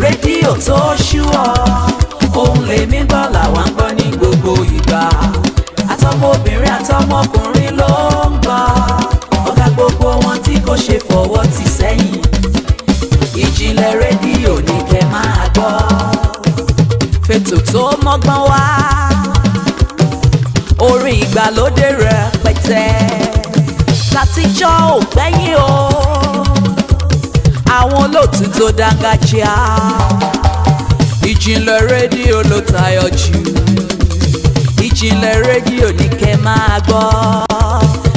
rédíò tó ṣúọ̀ ohun lèmi gbọ́ làwa ń gbọ́ ní gbogbo ìgbà àtọmọbìnrin àtọmọkùnrin ló ń gbọ́ ọ̀gá gbogbo wọn tí kò ṣe fọwọ́ tì sẹ́yìn Ìjìnlẹ̀ rédíò ní kẹ́ máa gbọ́ fètò tó mọ́gbọ́n wá orin ìgbàlódé rẹpẹtẹ látijọ́ ò gbẹ́yìn o àwọn olóòtú tó dáńgájíá Ìjìnlẹ̀ rédíò ló tayọ jù Ìjìnlẹ̀ rédíò ní kẹ́ máa gbọ́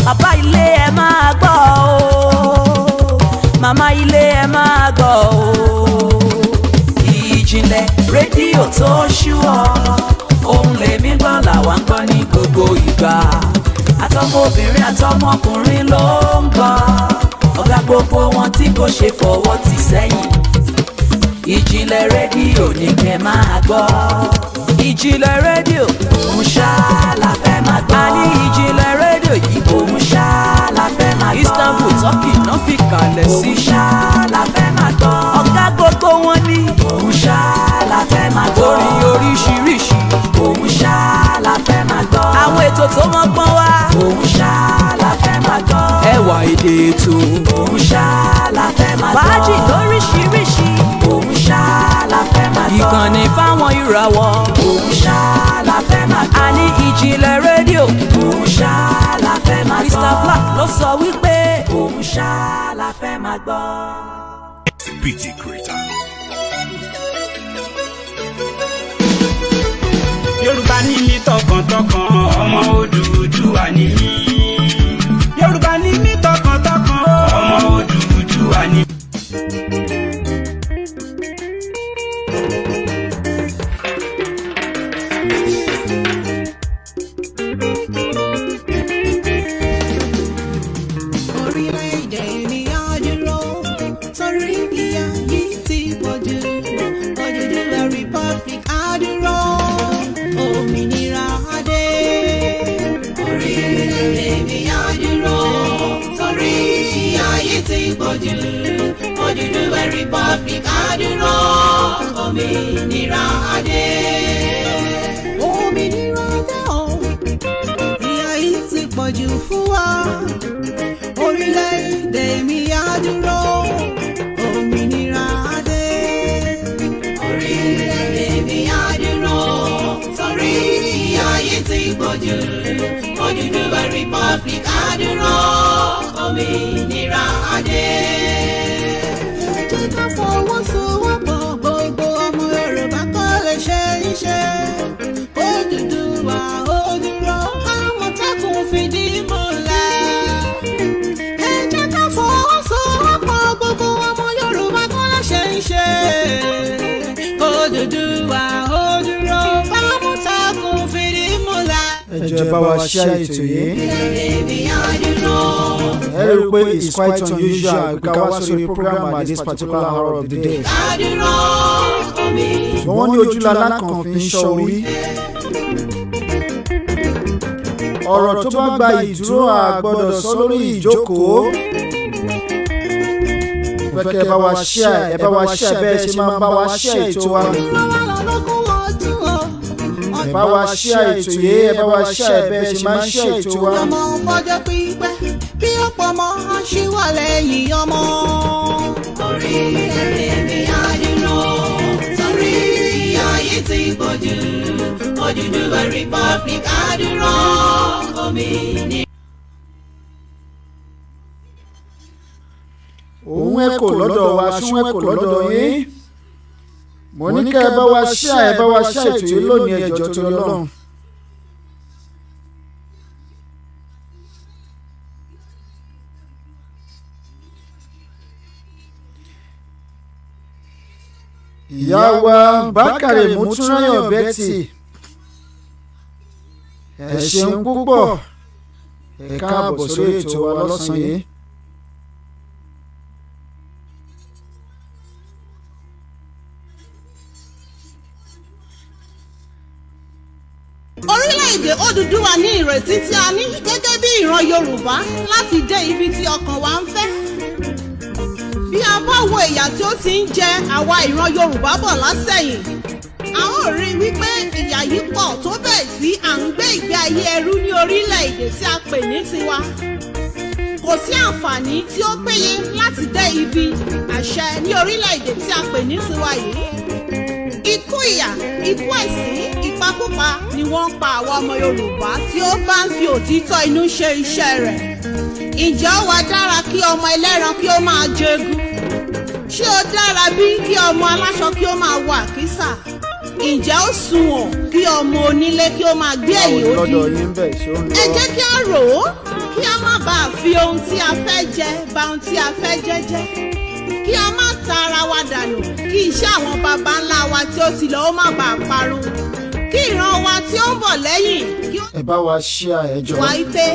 bàbá ilé ẹ máa gbọ́ o màmá ilé ẹ máa gbọ́ o Ìjìnlẹ̀ rédíò tó ṣúọ̀ ohun lèmi gbọ́ làwa ń gbọ́ ní gbogbo ìgbà àtọmọbìnrin àtọmọkùnrin ló ń gbọ́ ọ̀gá gbogbo wọn tí kò ṣe fọwọ́ tì sẹ́yìn Ìjìnlẹ̀ rédíò ní kẹ́ máa gbọ́ Ìjìnlẹ̀ rédíò òun ṣá la fẹ́ máa gbọ́ àní Ìjìnlẹ̀ rédíò yìí òun ṣá la fẹ́ máa gbọ́ Istanbul Turkey náà fi kalẹ̀ sí òun ṣá la fẹ́ máa gbọ́ ọ̀gá gbogbo wọn ní òun ṣá la fẹ́ máa gbọ́ orin oríṣiríṣi òun ṣá la fẹ́ máa gbọ́ àwọn ètò tó mọ́gbọ́n wá òun ṣá la fẹ́ máa gbọ́ ẹwà èdè ètò òun ṣá la fẹ́ máa gbọ́ fàájì lóríṣiríṣi òun ṣá la fẹ́ máa gbọ́ ìkànnì fáwọn ìràwọ̀ òun ṣá la fẹ́ máa gbọ́ àní Ìjìnlẹ̀ rédíò òun ṣá la fẹ́ máa gbọ́ Mr. Black ló sọ wípé òun ṣá la fẹ́ máa gbọ́. BT Creator. Yorùbá ní mi tọkàntọkàn ọmọ Odùduwà ni mí. Yorùbá ní mi tọkàntọkàn ọmọ Odùduwà ni mí. Orílẹ̀-èdè mi á dúró torí ìyà yìí ti pọ̀jù. Odùduwà Republic á dúró òmìnira adé. Orílẹ̀-èdè mi á dúró torí ìyà yìí ti pọ̀jù. Odùduwà Republic á dúró òmìnira adé. Òmìnira adé o, ìyà yìí ti pọ̀jù fún wa. Orílẹ̀-èdè mi á dúró òmìnira adé. Orílẹ̀-èdè mi á dúró torí ìyà yìí ti pọ̀jù. Odùduwà Republic á dúró òmìnira adé. Jẹ́ ká fọwọ́sowọ́pọ̀ gbogbo ọmọ Yorùbá kó lè ṣe iṣẹ́. Odùduwà ó dúró Àmọ̀tẹ́kùn fìdí múlẹ̀. Ẹ jẹ́ ká fọwọ́sowọ́pọ̀ gbogbo ọmọ Yorùbá kó lè ṣe iṣẹ́. Odùduwà ó dúró Àmọ̀tẹ́kùn fìdí múlẹ̀. Ẹ jọ̀ọ́ bá wa share ètò yìí. Èmi á dúró. Ẹ rí i pé it's quite unusual ká wá sórí program at this particular hour of the day. Á dúró omi. Wọ́n ní ojúlala kan fi ń ṣọ́ orí. Ọ̀rọ̀ tó bá gba ìdúró a gbọ́dọ̀ sọ lórí ìjókòó. Fẹ́ kẹ́ ẹ bá wa share, ẹ bá wa share bẹ́ẹ̀ ṣe máa ń bá wa share ètò wa. Ẹ bá wa share ètò yìí, ẹ bá wa share bẹ́ẹ̀ ṣe máa ń share ètò wa. Ọmọ fọjọ́ pípẹ́ bí ọ̀pọ̀ ọmọ aṣíwà lẹ́yìn ọmọ. Orílẹ̀-èdè mi á dúró torí ìyà yìí ti pọ̀jù. Odùduwà Republic á dúró òmìnira. Òun ẹ̀kọ́ lọ́dọ̀ wa, ṣún ẹ̀kọ́ lọ́dọ̀ yín. Mo ní kẹ́ ẹ bá wa share, ẹ bá wa share ètò yìí lónìí ẹ jọ̀ọ́ torí Ọlọ́run. Ìyá wa Bákàrè Mọ́túnráyọ̀ Betty, ẹ ṣeun púpọ̀, ẹ káàbọ̀ sórí ètò wa lọ́sàn-án yìí. Orílẹ̀-èdè Odùduwà ní ìrètí tí a ní gẹ́gẹ́ bí ìran Yorùbá láti dé ibi tí ọkàn wa ń fẹ́. Bí bí a bá wo ìyà tí ó ti ń jẹ àwa ìran Yorùbá bọ̀ látẹ̀yìn a ó rí wípé ìyà yìí pọ̀ tó bẹ́ẹ̀ tí à ń gbé ìgbé ayé ẹrú ní orílẹ̀-èdè tí a pè ní tiwa kò sí àǹfààní tí ó péye láti dé ibi àṣẹ ní orílẹ̀-èdè tí a pè ní tiwa yìí ikú ìyà ikú ẹ̀sín ìpakúpa ni wọ́n ń pa àwọn ọmọ Yorùbá tí ó bá ń fi òtítọ́ inú ṣe iṣẹ́ rẹ̀ ǹjẹ́ ó wá dára kí ọmọ ẹlẹ́ran kí ó máa jẹgun ṣé ó dára bí kí ọmọ aláṣọ kí ó máa wọ àkísà ǹjẹ́ ó sunwọ̀n kí ọmọ onílé kí ó máa gbé ẹ̀yìn odi ẹ jẹ́ kí a rò ó kí a má bàa fi ohun tí a fẹ́ jẹ bà ohun tí a fẹ́ jẹ jẹ́ kí a má ta ara wa dànù kí iṣẹ́ àwọn baba ńlá wa tí ó ti lọ ó má bàa parun kí ìran wa tí ó ń bọ̀ lẹ́yìn kí ó ẹ bá wa ṣe àẹjọ. wá pé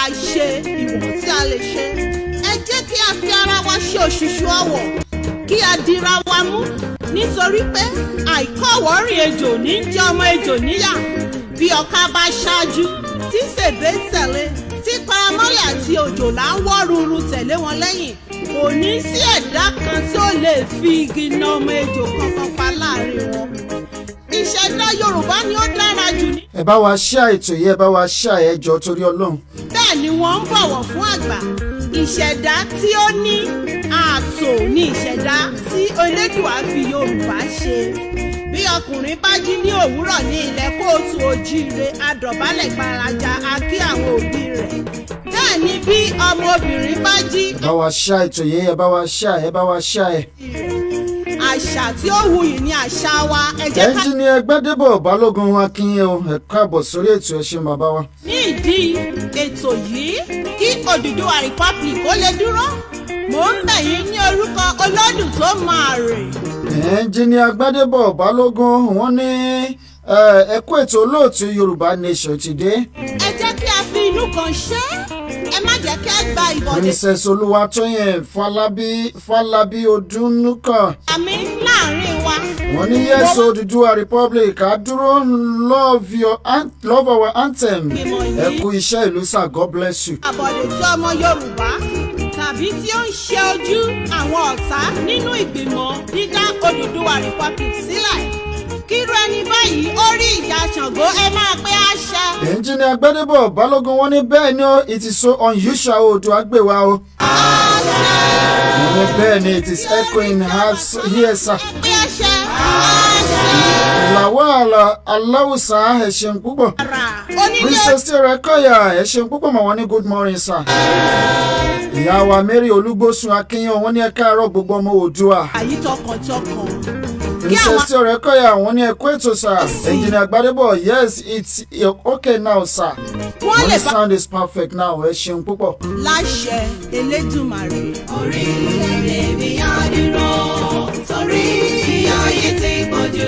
a ṣe ìwọ̀n tí a lè ṣe ẹ jẹ́ kí a fi ara wa ṣe òṣùṣù ọwọ̀ kí a dira wa mú nítorí pé àìkọ́wọ́rìn ejò ní jẹ́ ọmọ ejò níyà bí ọ̀ká bá ṣáájú tí sèbé tẹ̀lé tí paramọ́lẹ̀ àti òjòlá ń wọ́ ruru tẹ̀lé wọn lẹ́yìn kò ní sí ẹ̀dá kan tí ó lè fi igi na ọmọ ejò kankan pa láàrin wọn ìṣẹ̀dá Yorùbá ni ó dára jù ní. ẹ bá wa ṣe ètò yìí ẹ bá wa ṣe àẹjọ torí Ọlọ́run. bẹ́ẹ̀ ni wọ́n ń bọ̀wọ̀ fún àgbà ìṣẹ̀dá tí ó ní ààtò ní ìṣẹ̀dá tí Elédùà fi Yorùbá ṣe bí ọkùnrin bá jí ní òwúrọ̀ ní ilẹ̀ kóòtù òjíire adọ̀bálẹ̀ gbalaja a kí àwọn òbí rẹ̀ bẹ́ẹ̀ ni bí ọmọbìnrin bá jí. ẹ bá wa ṣe ètò yìí ẹ bá wa ṣe ẹ bá wa ṣe ẹ. àṣà tí ó wuyì ní àṣà wa ẹ jẹ́ ká. ẹnjìnìà Gbádébọ̀ Balógun akínyìn o ẹ káàbọ̀ sórí ètò ẹ ṣé bàbá wa. ní ìdí ètò yìí kí Odùduwà Republic ó lè dúró mò ń bẹ̀ yín ní orúkọ Olódùn tó máa rè. ẹnjìnìà Gbádébọ̀ Balógun wọ́n ní ẹ kú ètò olóòtú Yorùbá Nation ti dé. ẹ jẹ́ kí a fi inú kan ṣe ẹ má jẹ́ kí a gba ìbọ̀dé. Princess Olúwatóyìn Fálábí Odúnúkàn. àmì láàrin wa. wọ́n ní yes Odùduwà Republic á dúró love our anthem. ẹ kú iṣẹ́ ìlú sir, God bless you. àbọ̀dé tí ọmọ Yorùbá tàbí tí ó ń ṣe ojú àwọn ọ̀tá nínú ìgbìmọ̀ dídá Odùduwà Republic sílẹ̀ kírú ẹni báyìí ó rí ìjà Ṣàngó ẹ máa pé àṣẹ. ẹnjìnìà Gbádébọ̀ Balógun wọ́n ní bẹ́ẹ̀ ni it is so unusual Oòduà gbé wa o. wọ́n ní bẹ́ẹ̀ ni it is echoing here sir. pé àṣẹ. Lawal Aláwùsá ẹ ṣeun púpọ̀. Princess Tẹ́rẹ̀kọ́yà ẹ ṣeun púpọ̀ mọ̀ wọ́n ní good morning sir. ìyá wa Mary Olúgbósùn Akínyàn wọ́n ní ẹ káàárọ̀ gbogbo ọmọ Oòduà. àyí tọkàntọkàn. Princess Tẹ́rẹ̀kọ́yà wọ́n ní ẹ kú ètò sir. Engineer Gbádébọ̀ yes it's okay now sir. wọ́n lè the sound is perfect now ẹ ṣeun púpọ̀. láṣẹ Elédùmarè. orílẹ̀-èdè mi á dúró torí ìyà ayé ti pọ̀jù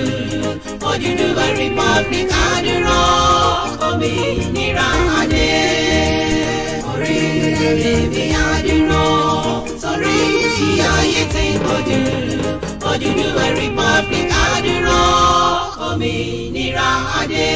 Odùduwà Republic á dúró òmìnira adé. orílẹ̀-èdè mi á dúró torí ìyà ayé ti pọ̀jù Odùduwà Republic á dúró òmìnira adé.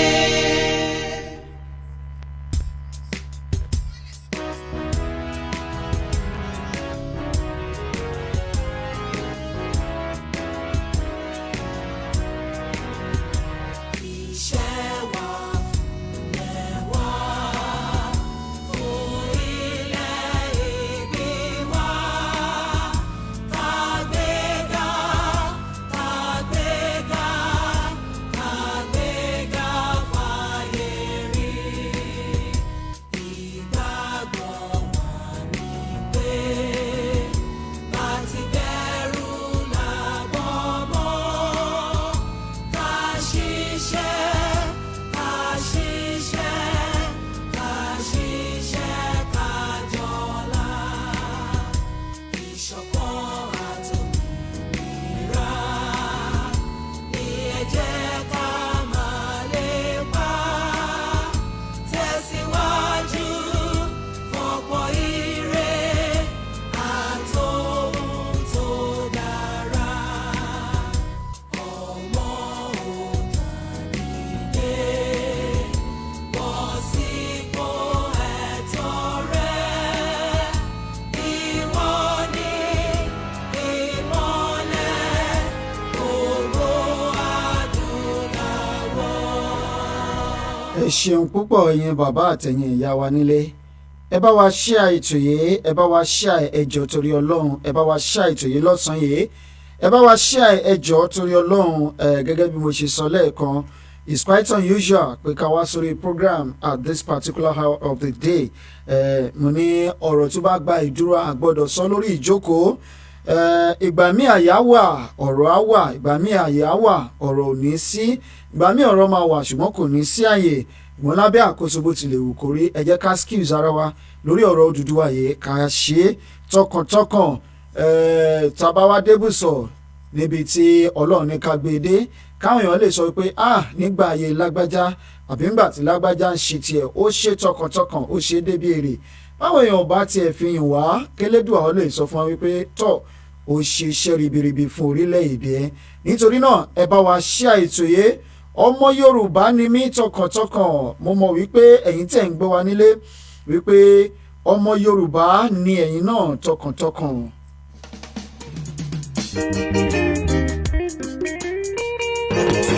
ẹ ṣeun púpọ̀ ẹ̀yin bàbá àtẹ̀yin ìyá wa nílé ẹ bá wa share ètò yìí ẹ bá wa share ẹjọ́ torí ọlọ́run ẹ bá wa share ètò yìí lọ́sàn-án yìí ẹ bá wa share ẹjọ́ torí ọlọ́run gẹ́gẹ́ bí mo ṣe sọ lẹ́ẹ̀kan it's quite unusual pé ká wá sórí program at this particular hour of the day mo ní ọ̀rọ̀ tó bá gba ìdúró àgbọ́dọ̀ sọ lórí ìjókòó ìgbà míì àyà wà ọ̀rọ̀ á wà ìgbà míì àyà wà ọ̀rọ̀ ò ní sí ìgbà míì ọ̀rọ̀ máa wà ṣùgbọ́n kò ní sí àyè ìwọ̀n lábẹ́ àkóso bó tilẹ̀ wù kó rí ẹ jẹ́ ká skills ara wa lórí ọ̀rọ̀ Odùduwà yìí ká ṣe é tọkàntọkàn tàbá wa débùsọ̀ níbi tí Ọlọ́run ní ká gbé e dé káwọn èèyàn lè sọ pé nígbà ayé lágbájá àbí ńgbà tí lágbájá ń ṣe tiẹ̀ ó ṣe tọkàntọkàn ó ṣe débi èrè báwọn èèyàn bá tiẹ̀ fi hàn wá kélédùà ó lè sọ fún wa wípé tọ́ ó ṣe iṣẹ́ ribiribi fún orílẹ̀-èdè ẹ̀ nítorí náà ẹ bá wa share ètò yìí ọmọ Yorùbá ni mí tọkàntọkàn mo mọ̀ wípé ẹ̀yin tẹ̀ ń gbọ́ wa nílé wípé ọmọ Yorùbá ni ẹ̀yin náà tọkàntọkàn.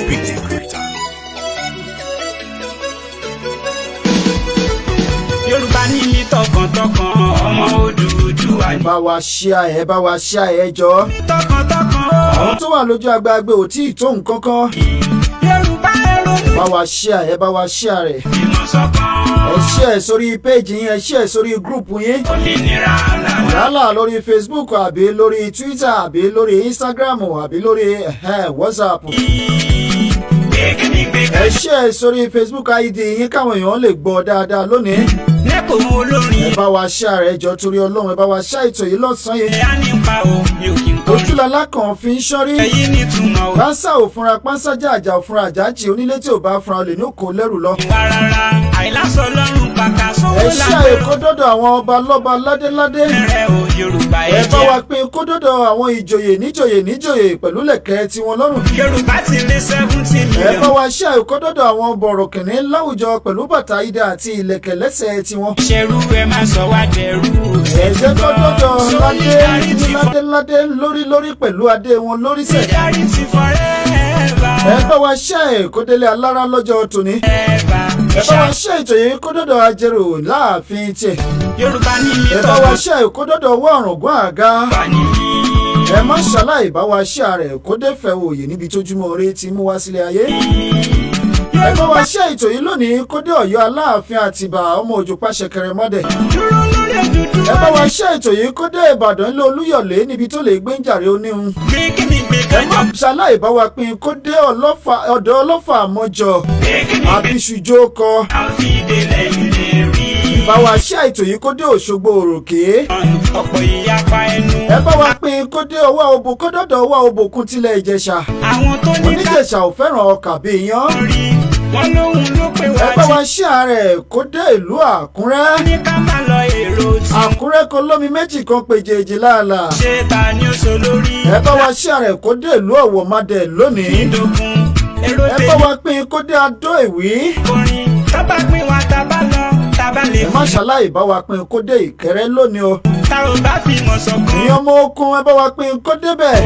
PT Creator. Yorùbá ní ní tọkàntọkàn ọmọ Odùduwà ní. ẹ bá wa share ẹ jọ. tọkàntọkàn àwọn tó wà lójú agbágbé ò tí ì tó nǹkan kan. Yorùbá ẹrọ̀nù. bá wa share ẹ bá wa share rẹ̀. ìmọ̀ ṣọ̀kan. ẹ share sórí page yín ẹ share sórí group yín. òmìnira làwọn. yálà lórí Facebook àbí lórí Twitter àbí lórí Instagram àbí lórí WhatsApp. ẹ share sórí Facebook ID yín káwọn èèyàn lè gbọ́ dáadáa lónìí. lẹ́kọ̀ọ́ olórin. ẹ bá wa share ẹ jọ torí Ọlọ́run ẹ bá wa share ètò yìí lọ́sàn-án yìí. ẹ̀yà nípa o mi ò kí n kọrin. ojúlọ́lá kan fi ń ṣọ́rí. èyí ní túmọ̀ o. pánsá ò fúnra pánsá jàjà ò fúnra àjájì onílé tí ò bá fúnra olè ní òkò lẹ́rù lọ. wà rárá àìlásọ lọ́rùn pàkà sówó ẹ ṣá èkó dọ́dọ̀ àwọn ọba lọ́ba ládéládé. ẹrẹ o Yorùbá ẹ bá wa pín kó dọ́dọ̀ àwọn ìjòyè níjòyè pẹ̀lú lẹ̀kẹ́ tiwọn lọ́rùn. Yorùbá ti lé 17 million. ẹ bá wa ṣá èkó dọ́dọ̀ àwọn bọ̀rọ̀kìnní láwùjọ pẹ̀lú bàtà idẹ àti ìlẹ̀kẹ̀ lẹ́sẹ̀ tiwọn. ṣerú ẹ má sọ wá dẹrú. ẹ jẹ́ kó dọ́dọ̀ ládé lórí pẹ̀lú adé wọn lórí sẹ̀. Solidarity forever. ẹ bá wa ṣá èkó délé alára lọ́jọ́ tòní. ẹ bá wa ṣe ètò yìí kó dọ́dọ̀ ajẹ́rò láàfin tiẹ̀. Yorùbá ní ní ẹ bá wa ṣe kó dọ́dọ̀ owó ọ̀rùngún àga. ẹ má ṣàlàyé bá wa ṣe ààrẹ kó dẹ́fẹ̀ òye níbi tójúmọ́ ire ti mú wá sílé ayé. ẹ bá wa ṣe ètò yìí lónìí kó dé Ọ̀yọ́ Aláàfin Àtìbà ọmọ òjò pàṣẹkẹrẹ mọ́dẹ̀. dúró lórí Odùduwà. ẹ bá wa ṣe ètò yìí kó dé Ìbàdàn ilé Olúyọ̀lé níbi tó lè gbé ń jàre oníhun. gbé ẹ má ṣàlàyé bá wa pín kó dé ọ̀dọ̀ Ọlọ́fà àmọ́jọ àbíṣùjó kọ. àfidélẹ̀ ilé rí. bá wa ṣe ètò yìí kó dé Òṣogbo Òròkè. ọ̀pọ̀ ìyapa ẹnu. ẹ bá wa pín kó dé ọwọ́ òbò kó dọ́dọ̀ ọwọ́ òbòkun tilẹ̀ Ìjẹ̀ṣà. àwọn tó ní ká Oníjẹ̀ṣà ò fẹ́ràn ọkà bí iyán. rí wọn lóhun ló pé ẹ bá wá wa ṣe ààrẹ kó dé ìlú Àkúrẹ́. ní ká má lọ èrò tí. Àkúrẹ́ kan lómi méjì kan péjèèjì láàlà. ṣé ta ni ó so lórí. ẹ bá wa ṣe ààrẹ kó dé ìlú Ọ̀wọ̀madẹ̀ lónìí. ìdókun èrò ẹ bá tèmi wa pín kó dé Adó Ìwí. orin tábà pín wa tábà lọ tábà lè ẹ má ṣàlàyé bá wa pín kó dé Ìkẹrẹ́ lónìí o. tá ò bá fi mọ̀ sọ̀kan. ìyẹn ọmọ okun ẹ bá wa pín kó débẹ̀.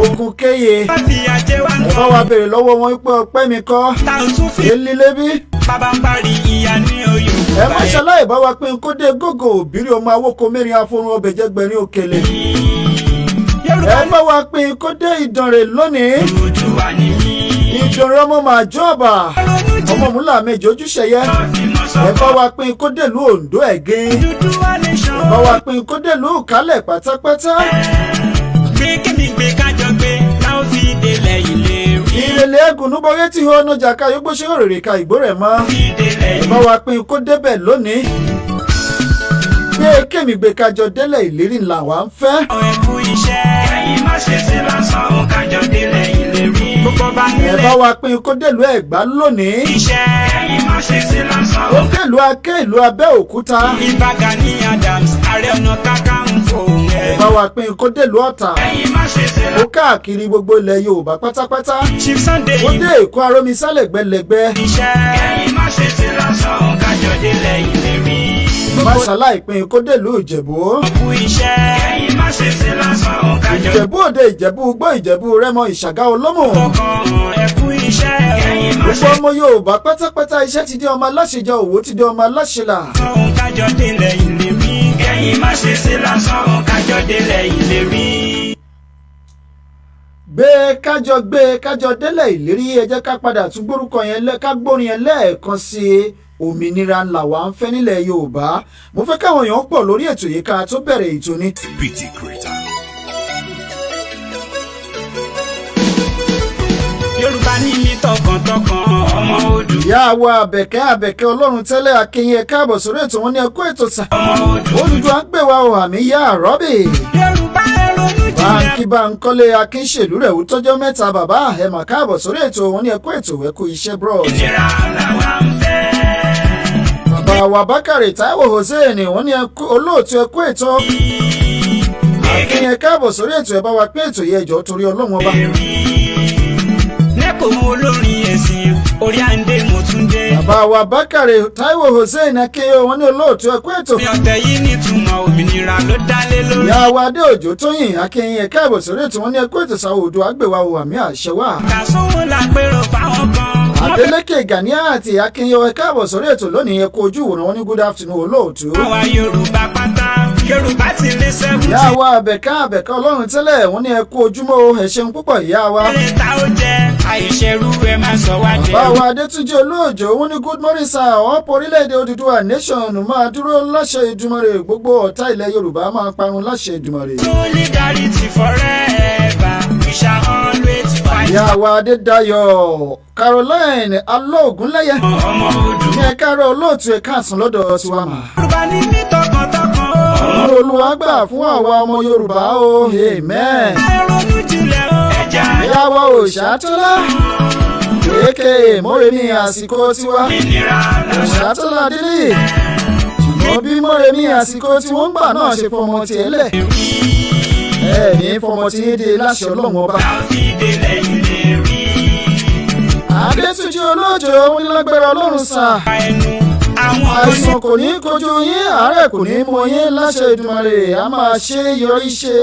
Okun kéye. bá fi àjẹ wa ń ẹ bá wa béèrè lọ́wọ́ wọn pé ọpẹ́ mi kọ́. tá ò tún fi èlì lébí. bàbá ń parí ìyá ní oyè. ẹ má ṣàlàyé bá wa pín kó dé Gógò Òbírí ọmọ awóko mẹ́rin afọ́run ọbẹ̀ jẹ́gbẹ̀rin òkèlè. Yorùbá ẹ bá wa pín kó dé Ìdànrè lónìí. Odùduwà ní mí. Ìdànrè ọmọ màjọ ọba ọmọ múlà méjì ojúṣẹyẹ. ẹ bá wa pín kó dé ìlú Oǹdó Ẹ̀gìn. Odùduwà nation. ẹ bá wa pín kó dé ìlú Ìkálẹ̀ pátápátá. gbé kémi gbé kájọ gbé táwọn fi délẹ̀ ilé rí. Ìrẹ̀lẹ̀ ẹ̀gùn núbọ̀rẹ́ tí ó ọ̀nàjà ká yóò gbóṣe òrèrè ka ìgbó rẹ̀ mọ́. ẹ bá wa pín kó débẹ̀ lónìí. gbé kémi gbé kájọ délẹ̀ ìlérí ńlá wa ń fẹ́. ẹ kú iṣẹ́. ẹ̀yin má ṣe ṣe lásán ó kájọ délẹ̀ ilé rí. gbogbo bá ẹ nílẹ̀ bá wa pín kó délùú Ẹ̀gbá lónìí. iṣẹ́. ẹ̀yin má ṣe ṣe lásán ó délùú Aké ìlú Abẹ́òkúta. Ìbà Gani Adams Ààrẹ Ọ̀nà Kakanfò ẹ bá wa pín kó délùú Ọ̀tà. ẹ̀yin má ṣe ṣe ó káàkiri gbogbo ilẹ̀ Yorùbá pátápátá. Chief Sunday ó dé Èkó Arómisá lẹ́gbẹ̀lẹ́gbẹ́. iṣẹ́. ẹ̀yin má ṣe ṣe lásán ó kájọ délẹ̀ ilé rí. má ṣàlàyé pín kó délùú Ìjẹ̀bú. kú iṣẹ́. ẹ̀yin má ṣe ṣe lásán ó kájọ Ìjẹ̀bú Òde Ìjẹ̀bú Igbó Ìjẹ̀bú Rẹ́mọ Ìṣàgá Olómù. kọ̀ọ̀kan ẹ kú iṣẹ́. gbogbo ọmọ Yorùbá pátápátá iṣẹ́ ti di ọmọ aláṣejọ òwò ti di ọmọ aláṣelà. Ohun kájọ délẹ̀ ìlérí. Kẹ́yìn má ṣe sí lásán. Ohun kájọ délẹ̀ ìlérí. gbé kájọ délẹ̀ ìlérí ẹ jẹ́ ká padà tún gbórúkọ yẹn ká gbórin yẹn lẹ́ẹ̀kan sí i. Òmìnira ńlá wa ń fẹ́ nílẹ̀ Yorùbá. Mo fẹ́ káwọn èèyàn pọ̀ lórí ètò yìí ká tó bẹ̀rẹ̀ ètò ní. BT Creator. Yorùbá ní ní tọkàntọkàn ọmọ odù. Ìyá wa Àbẹ̀kẹ́ Ọlọ́run tẹ́lẹ̀ Akínyìn ẹ káàbọ̀ sórí ètò wọn ní ẹkú ètò sà. Olùdó à ń pè wá o àmì yá àrọ́bì. Yorùbá ronú jinlẹ̀. Báńkì Báńkọ́lé Akínṣèlú rẹ̀ wú tọ́jọ́ mẹ́ta bàbá ẹ̀ mà káàbọ̀ sórí ètò wọn ní ẹkú ètò ẹkú iṣẹ́ bros. Ìnira làwa ń fẹ́. Bàbá wa Bákàrè Táíwò Hossein wọ́n ní olóòtú ẹkú ètò. Akínyìn ẹ káàbọ̀ sórí ètò ẹ bá wa pé ètò yẹ ẹjọ́ torí Ọlọ́run ọba. Nẹ́pọ̀ mọ olórin ẹ̀sìn orí àǹdè mo tún dé. Bàbá wa Bákàrè Táíwò Hossein Akínyìn wọ́n ní olóòtú ẹkú ètò. Mi ọ̀tẹ̀ yìí nítumọ̀ òmìnira ló dálé lórí. Ìyá wa Adéòjò Tóyìn Akínyìn ẹ káàbọ̀ sórí ètò wọn ní ẹkú ètò sáwọ́ odò àgbèwà o àmì àṣẹ wà. Kàsówó la pérò fáwọn kan. Adélékè Gàníàtì Akínyìn ẹ káàbọ̀ sórí ètò lónìí ẹ kú ojú ìwòran wọn ní good afternoon olóòtú. Àwa Yorùbá pátá Yorùbá ti lé sẹ́fún. Ìyá wa Àbẹ̀kẹ́ Ọlọ́run tẹ́lẹ̀ wọ́n ní ẹ kú ojúmọ́ ẹ ṣeun púpọ̀ ìyá wa. Eré ta ó jẹ àìṣerú ẹ máa sọ wá jẹ. Bàbá wa Adétúnjí Olóòjò wọ́n ní good morning sir ọ̀pọ̀ orílẹ̀-èdè Odùduwà nation máa dúró láṣẹ Èdùmàrè gbogbo ọ̀tá ilẹ̀ Yorùbá máa parun láṣẹ Èdùmàrè. Solidarity forever we shall always fight. Ìyá wa Adédayọ̀ Caroline Alóògúnlẹ́yẹ Ọmọ odù. ní ẹ̀ka rẹ̀ olóòtú ẹ̀ka àsùn lọ́dọ̀ tiwa mà. Yorùbá ní ní tọkàntọkàn. Ọ̀rọ̀ Olúwa gbà fún àwa ọmọ Yorùbá o amen. Ronú jinlẹ̀ o. Ẹja Ìyá wa Òṣàtọ́lá kéèké Mọ́remí àsìkò tiwa. ìnira làwa. Òṣàtọ́lá délé ṣùgbọ́n bí Mọ́remí àsìkò tí wọ́n ń gbà náà ṣe fọmọ tiẹ̀ lẹ̀. Ní fọmọ tí yé de láṣẹ Ọlọ́run ọba. Láti délẹ̀ ìlérí. Adétúnjí Olóòjò wọn ní lágbára Ọlọ́run sàn. Ẹnu àwọn Àìsàn kò ní kojú yín àárẹ̀ kò ní mú yín láṣẹ Èdùmàrè a máa ṣe yọrí ṣe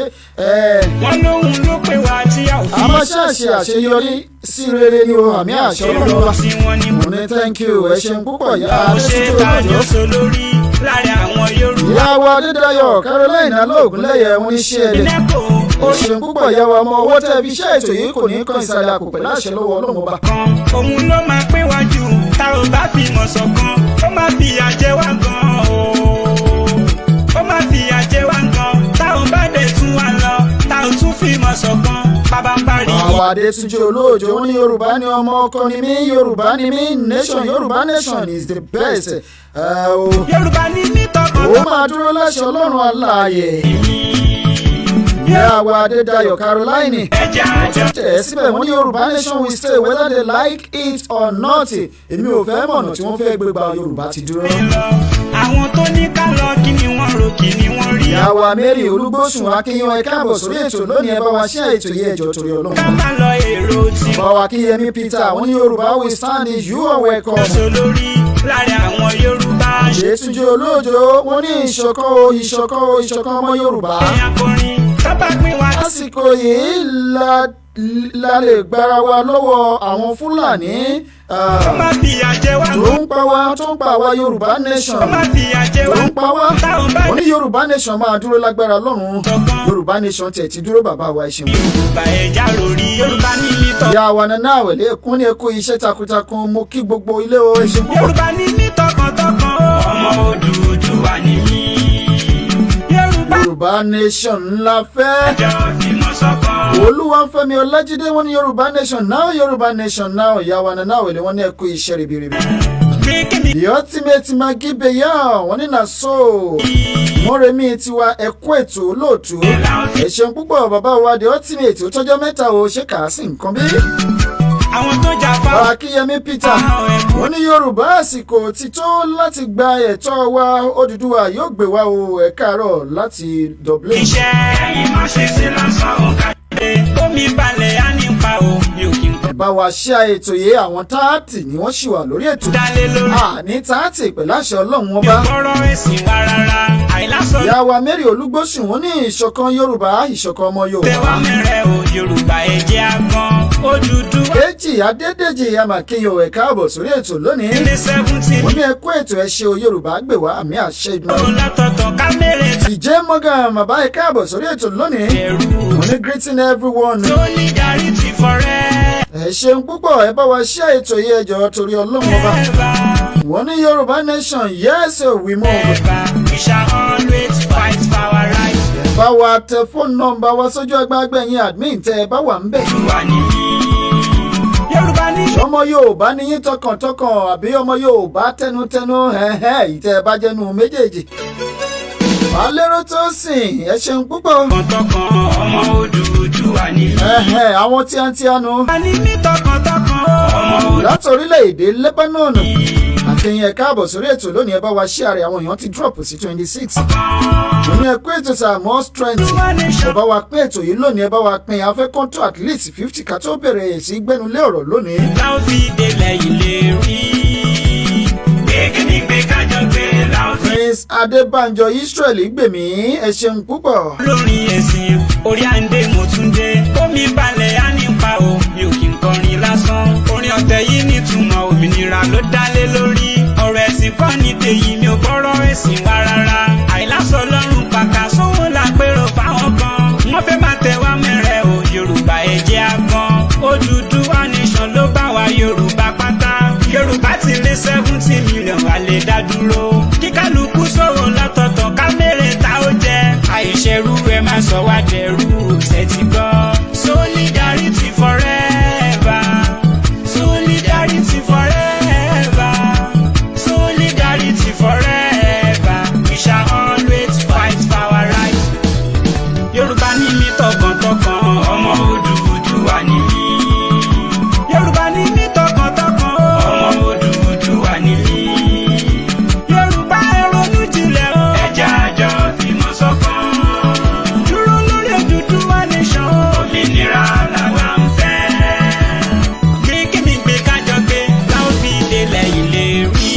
wọn lóhun ló pé wá tí a ò fi. a máa ṣàṣe àṣeyọrí sí rere ní o àmì àṣẹ Ọlọ́run ọba. tí wọ́n ní mo ní thank you ẹ ṣeun púpọ̀ yá kò ṣe Adétúnjí tájọ Olóòjò. sọ lórí láàrin àwọn Yorùbá. Ìyá wa Adédayọ̀ Caroline Alóògúnlẹ́yẹ wọn ní ṣe ẹ̀dẹ̀. Nẹ́kò Ó ṣeun púpọ̀ ìyá wa ọmọ owó tẹ́ fi iṣẹ́ ètò yìí kò ní kan ìsàlẹ̀ àpò pẹ̀lú àṣẹ lọ́wọ́ Ọlọ́run ọba. kan òun ló máa pé wájú tá ò bá fi mọ̀ ṣọ̀kan ó máa fi àjẹ wá gan o. Ó máa fi àjẹ wá gan tá ò bá dé tún wá lọ tá ò tún fi mọ̀ ṣọ̀kan bàbá ń parí. Àwọn Adétúnjí Olóòjò wọn ní Yorùbá ní ọmọ ọkọ ni mí Yorùbá ni mí nation Yorùbá nation is the best. Yorùbá ní ní Ó tọkàntọkàn. máa dúró láṣẹ Ọlọ́run alààyè. Ìyá wa Adédayọ̀ Caroline. Ẹja àjọ. Tẹ̀ síbẹ̀ wọ́n ní Yorùbá nation will stay whether they like it or not. Èmi ò fẹ́ mọ̀nà tí wọ́n fẹ́ gbégbá Yorùbá ti dúró. Àwọn tó ní ká lọ kí ni wọ́n rò kí ni wọ́n rí. Ìyá wa Mary Olúgbósùn Akínyìn ẹ káàbọ̀ sórí ètò lónìí ẹ bá wa ṣe ètò yìí ẹjọ́ torí Ọlọ́run. Ká má lọ èrò tí Bàbá wa Kíyẹmí Peter wọ́n ní Yorùbá will stand is you are welcome. sọ lórí láàrin àwọn Yorùbá. Adétúnjí Olóòjò wọ́n ní ìṣọ̀kan o ìṣọ̀kan o ìṣọ̀kan ọmọ Yorùbá. Èèyàn kọrin sábà pín wá. Lásìkò yìí la lè gbára wa lọ́wọ́ àwọn Fúlàní Ó máa fi àjẹ wá. tó ń pa wá Yorùbá nation Ó máa fi àjẹ tó wá. ń pa wá. Táwọn bá Wọ́n ní Yorùbá nation máa dúró lágbára lọ́run. Yorùbá nation tẹ̀ ti dúró bàbá wa ẹ̀ṣin. Yorùbá ẹja lórí Yorùbá ní nítọ́. Ìyá wa Nana Àwẹ̀lé kún ní ẹkú iṣẹ́ takuntakun mo kí gbogbo ilé o ẹ̀ṣin púpọ̀. Yorùbá ní ní tọkàntọkàn. Ọmọ Odùduwà ni mí. Yorùbá nation ńlá fẹ́. Ẹjọ́ fi mọ̀ ṣọ̀kan. Olúwafẹ́mi Ọlájídé wọ́n ní Yorùbá nation now Yorùbá nation now ìyá wa Nana Àwẹ̀lé wọ́n ní ẹkú iṣẹ́ ribiribi. The ultimate Magibe yá wọ́n ní na so. Mọ́remí tiwa ẹ̀kú ètò olóòtú. Ẹ ṣeun púpọ̀ bàbá wa the ultimate ó tọ́jọ́ mẹ́ta o ṣé kà á sí nǹkan bí. Àwọn tó jà fáwọn. Bàbá Kíyẹmí Peter wọ́n ní Yorùbá àsìkò ti tó láti gba ẹ̀tọ́ wa Odùduwà yóò gbé wa o ẹ káàárọ̀ láti Dublin. Iṣẹ́ ẹ̀yin má ṣe ṣe lásán o ká ṣe. Omi balẹ̀ á nípa o mi ò kí n kọ́. Bá wa ṣe ètò yìí àwọn táàtì ni wọ́n ṣì wà lórí ètò. Dálé lórí. Ní táàtì pẹ̀lú àṣẹ Ọlọ́run Mi ò ọba. gbọ́rọ̀ ẹ̀sìn wa rárá. Àìlásọ Ìyá wa Mary Olúgbósùn wọ́n ní ìṣọ̀kan Yorùbá ìṣọ̀kan ọmọ tẹ wá Yorùbá. mẹ́rẹ̀ o Yorùbá ẹ̀jẹ̀ àgbọn Odùduwà. Kéjì Adédèjì Amákínyìn ẹ káàbọ̀ sórí ètò lónìí. ilé 17 wọ́n ní ẹ kú ètò ẹ ṣe o Yorùbá gbè wá àmì àṣẹ ìdùnnú. látọ̀tọ̀ kámẹ́rẹ̀ ìjẹ́ Morgan bàbá ẹ káàbọ̀ sórí ètò lónìí. ẹ̀rù wọ́n ní greeting everyone. solidarity forever. ẹ ṣeun púpọ̀ ẹ bá wa ṣe ètò yìí ẹ jọ̀ọ́ torí Ọlọ́run ọba. wọ́n ní Yorùbá nation yes we move. We shall always fight for our rights. bá wa tẹ fóònù nọ́mbà wa sójú ẹgbẹ́ yín admin tẹ ẹ bá wà ń bẹ̀. Yorùbá ni Yorùbá ni ọmọ Yorùbá ní yín tọkàntọkàn àbí ọmọ Yorùbá tẹnutẹnu ìtẹ́ ẹ bá jẹ́nu méjèèjì. Valero Tosin ẹ ṣeun púpọ̀. tọkàntọkàn ọmọ Odùduwà ni. àwọn tíátíánu a ní ní tọkàntọkàn ọmọ láti orílẹ̀-èdè Lebanon. àkẹyìn ẹ káàbọ̀ sórí ètò lónìí ẹ bá wa share àwọn èèyàn ti drop sí 26. mo ní ẹ kú ètò sir more strength. ẹ bá wa pín ètò yìí lónìí ẹ bá wa pín afẹ́ kọ́ńtò at least 50 ká tó bẹ̀rẹ̀ sí gbẹ́nulé ọ̀rọ̀ lónìí. láwọn fi délẹ̀ ilé rí. gbẹ̀gẹ́dẹ́gbẹ̀ kájọ gbé láwọn fi. Prince Adébánjọ Israel gbèmí ẹ ṣeun púpọ̀. lórí ẹ̀sìn orí àǹdè mo tún dé. omi balẹ̀ á nípa o mi ò kí n kọrin lásán. orin ọ̀tẹ̀ yìí nítumọ̀ òmìnira ló dálé lórí. ọ̀rọ̀ ẹ̀sìn kọ́ ní tèyí mi ò bọ́rọ̀ ẹ̀sìn wá rárá. àìlásọ lọ́rùn pàkà sówó lápérò fáwọn kan. wọ́n fẹ́ máa tẹ wá mẹ́rẹ̀ o Yorùbá ẹ̀jẹ̀ àgbọn. Odùduwà nation ló bá wa Yorùbá pátá. Yorùbá ti lé 70 million wà lè dá dúró. kíkálukú sọ̀rọ̀ lọ́tọ̀ọ̀tọ̀ ká mẹ́rẹ̀ ta ó jẹ. àìṣerú ẹ máa sọ wá dẹrú ṣètì gbọ́. Solidarity forever. Solidarity forever. Solidarity forever. We shall always fight for our rights. Yorùbá ní mi tọkàntọkàn ọmọ Odùduwà ni mí. Yorùbá ní mi tọkàntọkàn ọmọ Odùduwà ni mí. Yorùbá ẹ ronú jinlẹ̀ o. ẹ jẹ́ àjọ fìmọ̀ ṣọ̀kan. dúró lórí Odùduwà nation. òmìnira làwa ń fẹ́. gbé kíni gbé kájọ gbé láwọn fi délẹ̀ ilé rí.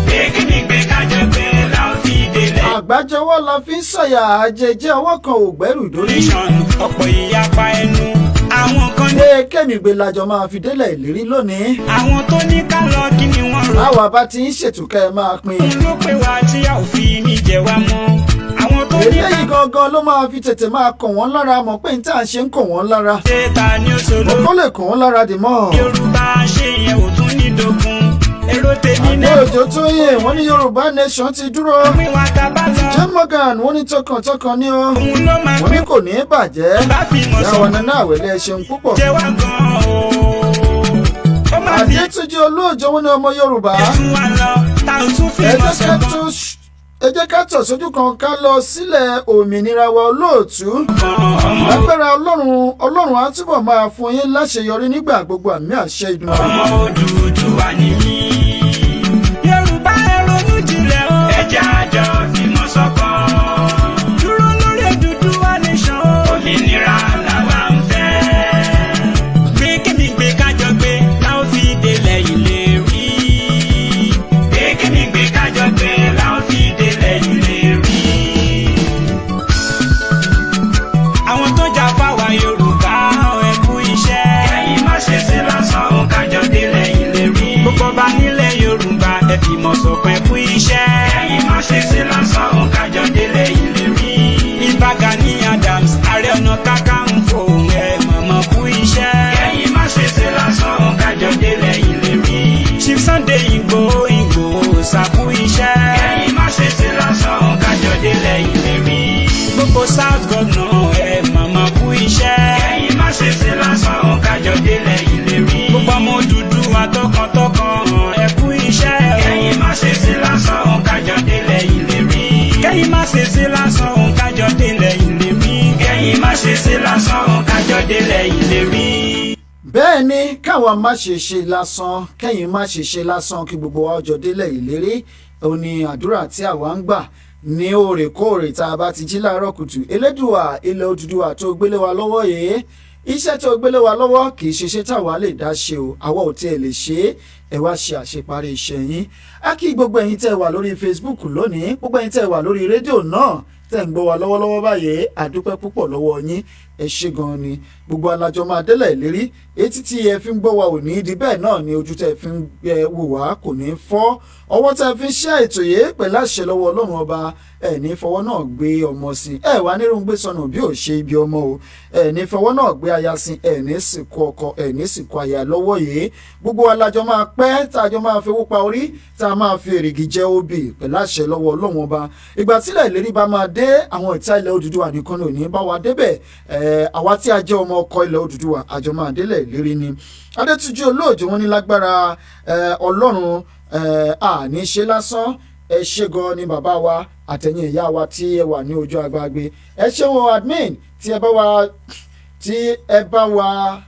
gbé kíni gbé kájọ gbé láwọn fi délẹ̀. àgbájọwọ́ la fi ń sọ̀yà àjẹjẹ́ ọwọ́ kan ò gbẹ́rù dórí. nation ọ̀pọ̀ ìyapa ẹnu. àwọn kan ní. ṣé kẹ́mìgbé lajọ máa fi délẹ̀ ìlérí lónìí. àwọn tó ní ká lọ kí ni wọ́n rò. àwa bá ti ń ṣètò kẹ́ ẹ máa pín. òun ló pè wá tí a ò fi ní jẹ wá mọ́. àwọn tó ní ká eléyìí gangan ló máa fi tètè máa kàn wọ́n lára mọ̀ pé n tá à ń ṣe ń kàn wọ́n lára. ṣe ta ni ó solo. ó lè kàn wọ́n lára dì mọ́. Yorùbá ṣe yẹn ò tún ní dogun. èrò tèmi àgbẹ̀ náà. òjò tó yẹ wọ́n ní Yorùbá nation ti dúró. pín wa ta bá lọ. Jẹ́ Morgan wọ́n ní tọkàntọkàn ní o. òun ló máa wọ́n ní kò ní í bàjẹ́. bá fi mọ̀ ìyàwó sọ. nínú àwẹ̀lẹ̀ ṣeun púpọ̀. jẹ wá gan-an o. ó máa fi Adétúnjí Olóòjó wọn ní ọmọ Yorùbá. ẹ̀sùn wa lọ ta ò tún fi mọ̀ sọ̀kan. ẹ jẹ́ ká tọ̀ sójú kan ká lọ sílẹ̀ òmìnira wa olóòtú. lágbára Ọlọ́run á túbọ̀ máa fún yín láṣeyọrí nígbà gbogbo àmì àṣẹ ìdùnnú. ọmọ Odùduwà ni mí. Yorùbá ẹ ronú jinlẹ̀ o. ẹ jẹ́ àjọ fìmọ̀ ṣọ̀kan. dúró lórí Odùduwà nation. òmìnira làwa ń fẹ́. gbé kíni gbé kájọ gbé láwọn fi délẹ̀ ilé rí. gbé kíni gbé kájọ gbé láwọn fi délẹ̀ ilé rí. àwọn tó jà fáwa Yorùbá ẹ kú iṣẹ́. ẹ̀yin má ṣe sí lásán ó kájọ délẹ̀ ilé rí. gbogbo ọba nílẹ̀ Yorùbá ẹ fìmọ̀ ṣọ̀kan ẹ kú iṣẹ́. ẹ̀yin má ṣe sí lásán ó kájọ délẹ̀ ilé rí. Ìbà Gani Adams Ààrẹ Ọ̀nà Kakanfò ẹ mọ̀mọ́ kú iṣẹ́. ẹ̀yin má ṣe sí lásán ó kájọ délẹ̀ ilé rí. Chief Sunday Igboho ṣàkú iṣẹ́. ẹ̀yin má ṣe sí lásán ó kájọ délẹ̀ ilé rí. gbogbo South Governor ẹ mọ̀mọ́ kú iṣẹ́. ẹ̀yin má ṣe sí lásán ó kájọ délẹ̀ ilé rí. gbogbo ọmọ Odùduwà tọkàntọkàn ẹ kú iṣẹ́. ẹ̀yin má ṣe sí lásán ó kájọ délẹ̀ ilé rí. kẹ́yìn má ṣe sí lásán ó kájọ délẹ̀ ilé rí. kẹ́yìn má ṣe sí lásán ó kájọ délẹ̀ ilé rí. bẹ́ẹ̀ ni káwa má ṣe ṣe lásán kẹ́yìn má ṣe ṣe lásán kí gbogbo wa ọjọ́ délẹ̀ ìlérí òun ni àdúrà tí àwa ń gbà ní òrèkóòrè tá a bá ti jí láàárọ̀ kùtù. Elédùà ilẹ̀ Odùduwà tó gbélé wa lọ́wọ́ yìí iṣẹ́ tó gbélé wa lọ́wọ́ kì í ṣeṣẹ́ táwa lè dá ṣe o àwa ò tiẹ̀ lè ṣe é ẹ wá ṣe àṣeparí iṣẹ́ yín. a kí gbogbo ẹ̀yin tẹ́ wà lórí Facebook lónìí gbogbo ẹ̀yin tẹ́ wà lórí rédíò náà tẹ́ ń gbọ́ wa lọ́wọ́lọ́wọ́ báyìí àdúpẹ́ púpọ̀ lọ́wọ́ yín ẹ ṣe gan ni gbogbo alájọ máa délẹ̀ ìlérí etí tí ẹ fi ń gbọ́ wa ò ní di bẹ́ẹ̀ náà ni ojú tẹ́ fi ń wò wá kò ní fọ́ ọwọ́ tẹ́ fi ń ṣe ètò yìí pẹ̀lú àṣẹ lọ́wọ́ ọlọ́run ọba ẹ ní fọwọ́ náà gbé ọmọ sí ẹ wà nírun gbé sọnù bí ò ṣe ibi ọmọ o ẹ ní fọwọ́ náà gbé aya sí ẹ ní sìnkú ọkọ ẹ ní sìnkú aya lọ́wọ́ yìí gbogbo alájọ máa pẹ́ tá a jọ máa fi owó pa orí tá a máa fi èrìgì jẹ obì pẹ̀lú àṣẹ lọ́wọ́ ọlọ́run ọba ìgbà tílẹ̀ ìlérí bá máa dé àwọn ìta ilẹ̀ Odùduwà nìkan ò ní bá wa débẹ̀ àwa tí a jẹ́ ọmọ ọkọ ilẹ̀ Odùduwà àjọ máa délẹ̀ ìlérí ni Adétúnjí Olóòjó wọn ní lágbára ọlọ́run àní ṣe lásán ẹ ṣe gan ni bàbá wa àtẹ̀yìn ìyá wa tí ẹ wà ní ojú agbágbé ẹ ṣe wọn admin tí ẹ bá wa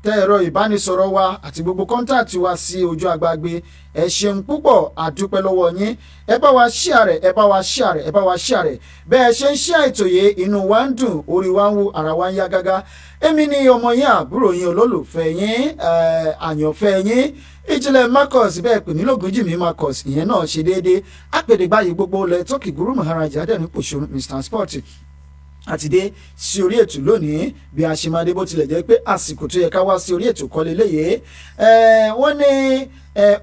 tẹ ẹ̀rọ ìbánisọ̀rọ̀ wa àti gbogbo kọ́ńtàtì wa sí ojú agbágbé ẹ ṣeun púpọ̀ àdúpẹ́ lọ́wọ́ yín ẹ bá wa share ẹ bá wa share ẹ bá wa share bẹ́ẹ̀ ṣe ń share ètò yìí inú wa ń dùn orí wa ń wú ara wa ń yá gágá èmi ni ọmọ yín àbúrò yín olólùfẹ́ yín àyànfẹ́ yín Ìjìnlẹ̀ Marcus bẹ́ẹ̀ pè mí Lógúnjìmí Marcus ìyẹn náà ṣe déédéé àpèdègbáyé gbogbo ilẹ̀ tókì gúrú Maharaj adẹ́rìn pòṣónú Mr Sport àti dé sí orí ètò lónìí bí a ṣe máa dé bó tilẹ̀ jẹ́ pé àsìkò tó yẹ ká wá sí orí ètò kọ́lé léyè wọ́n ní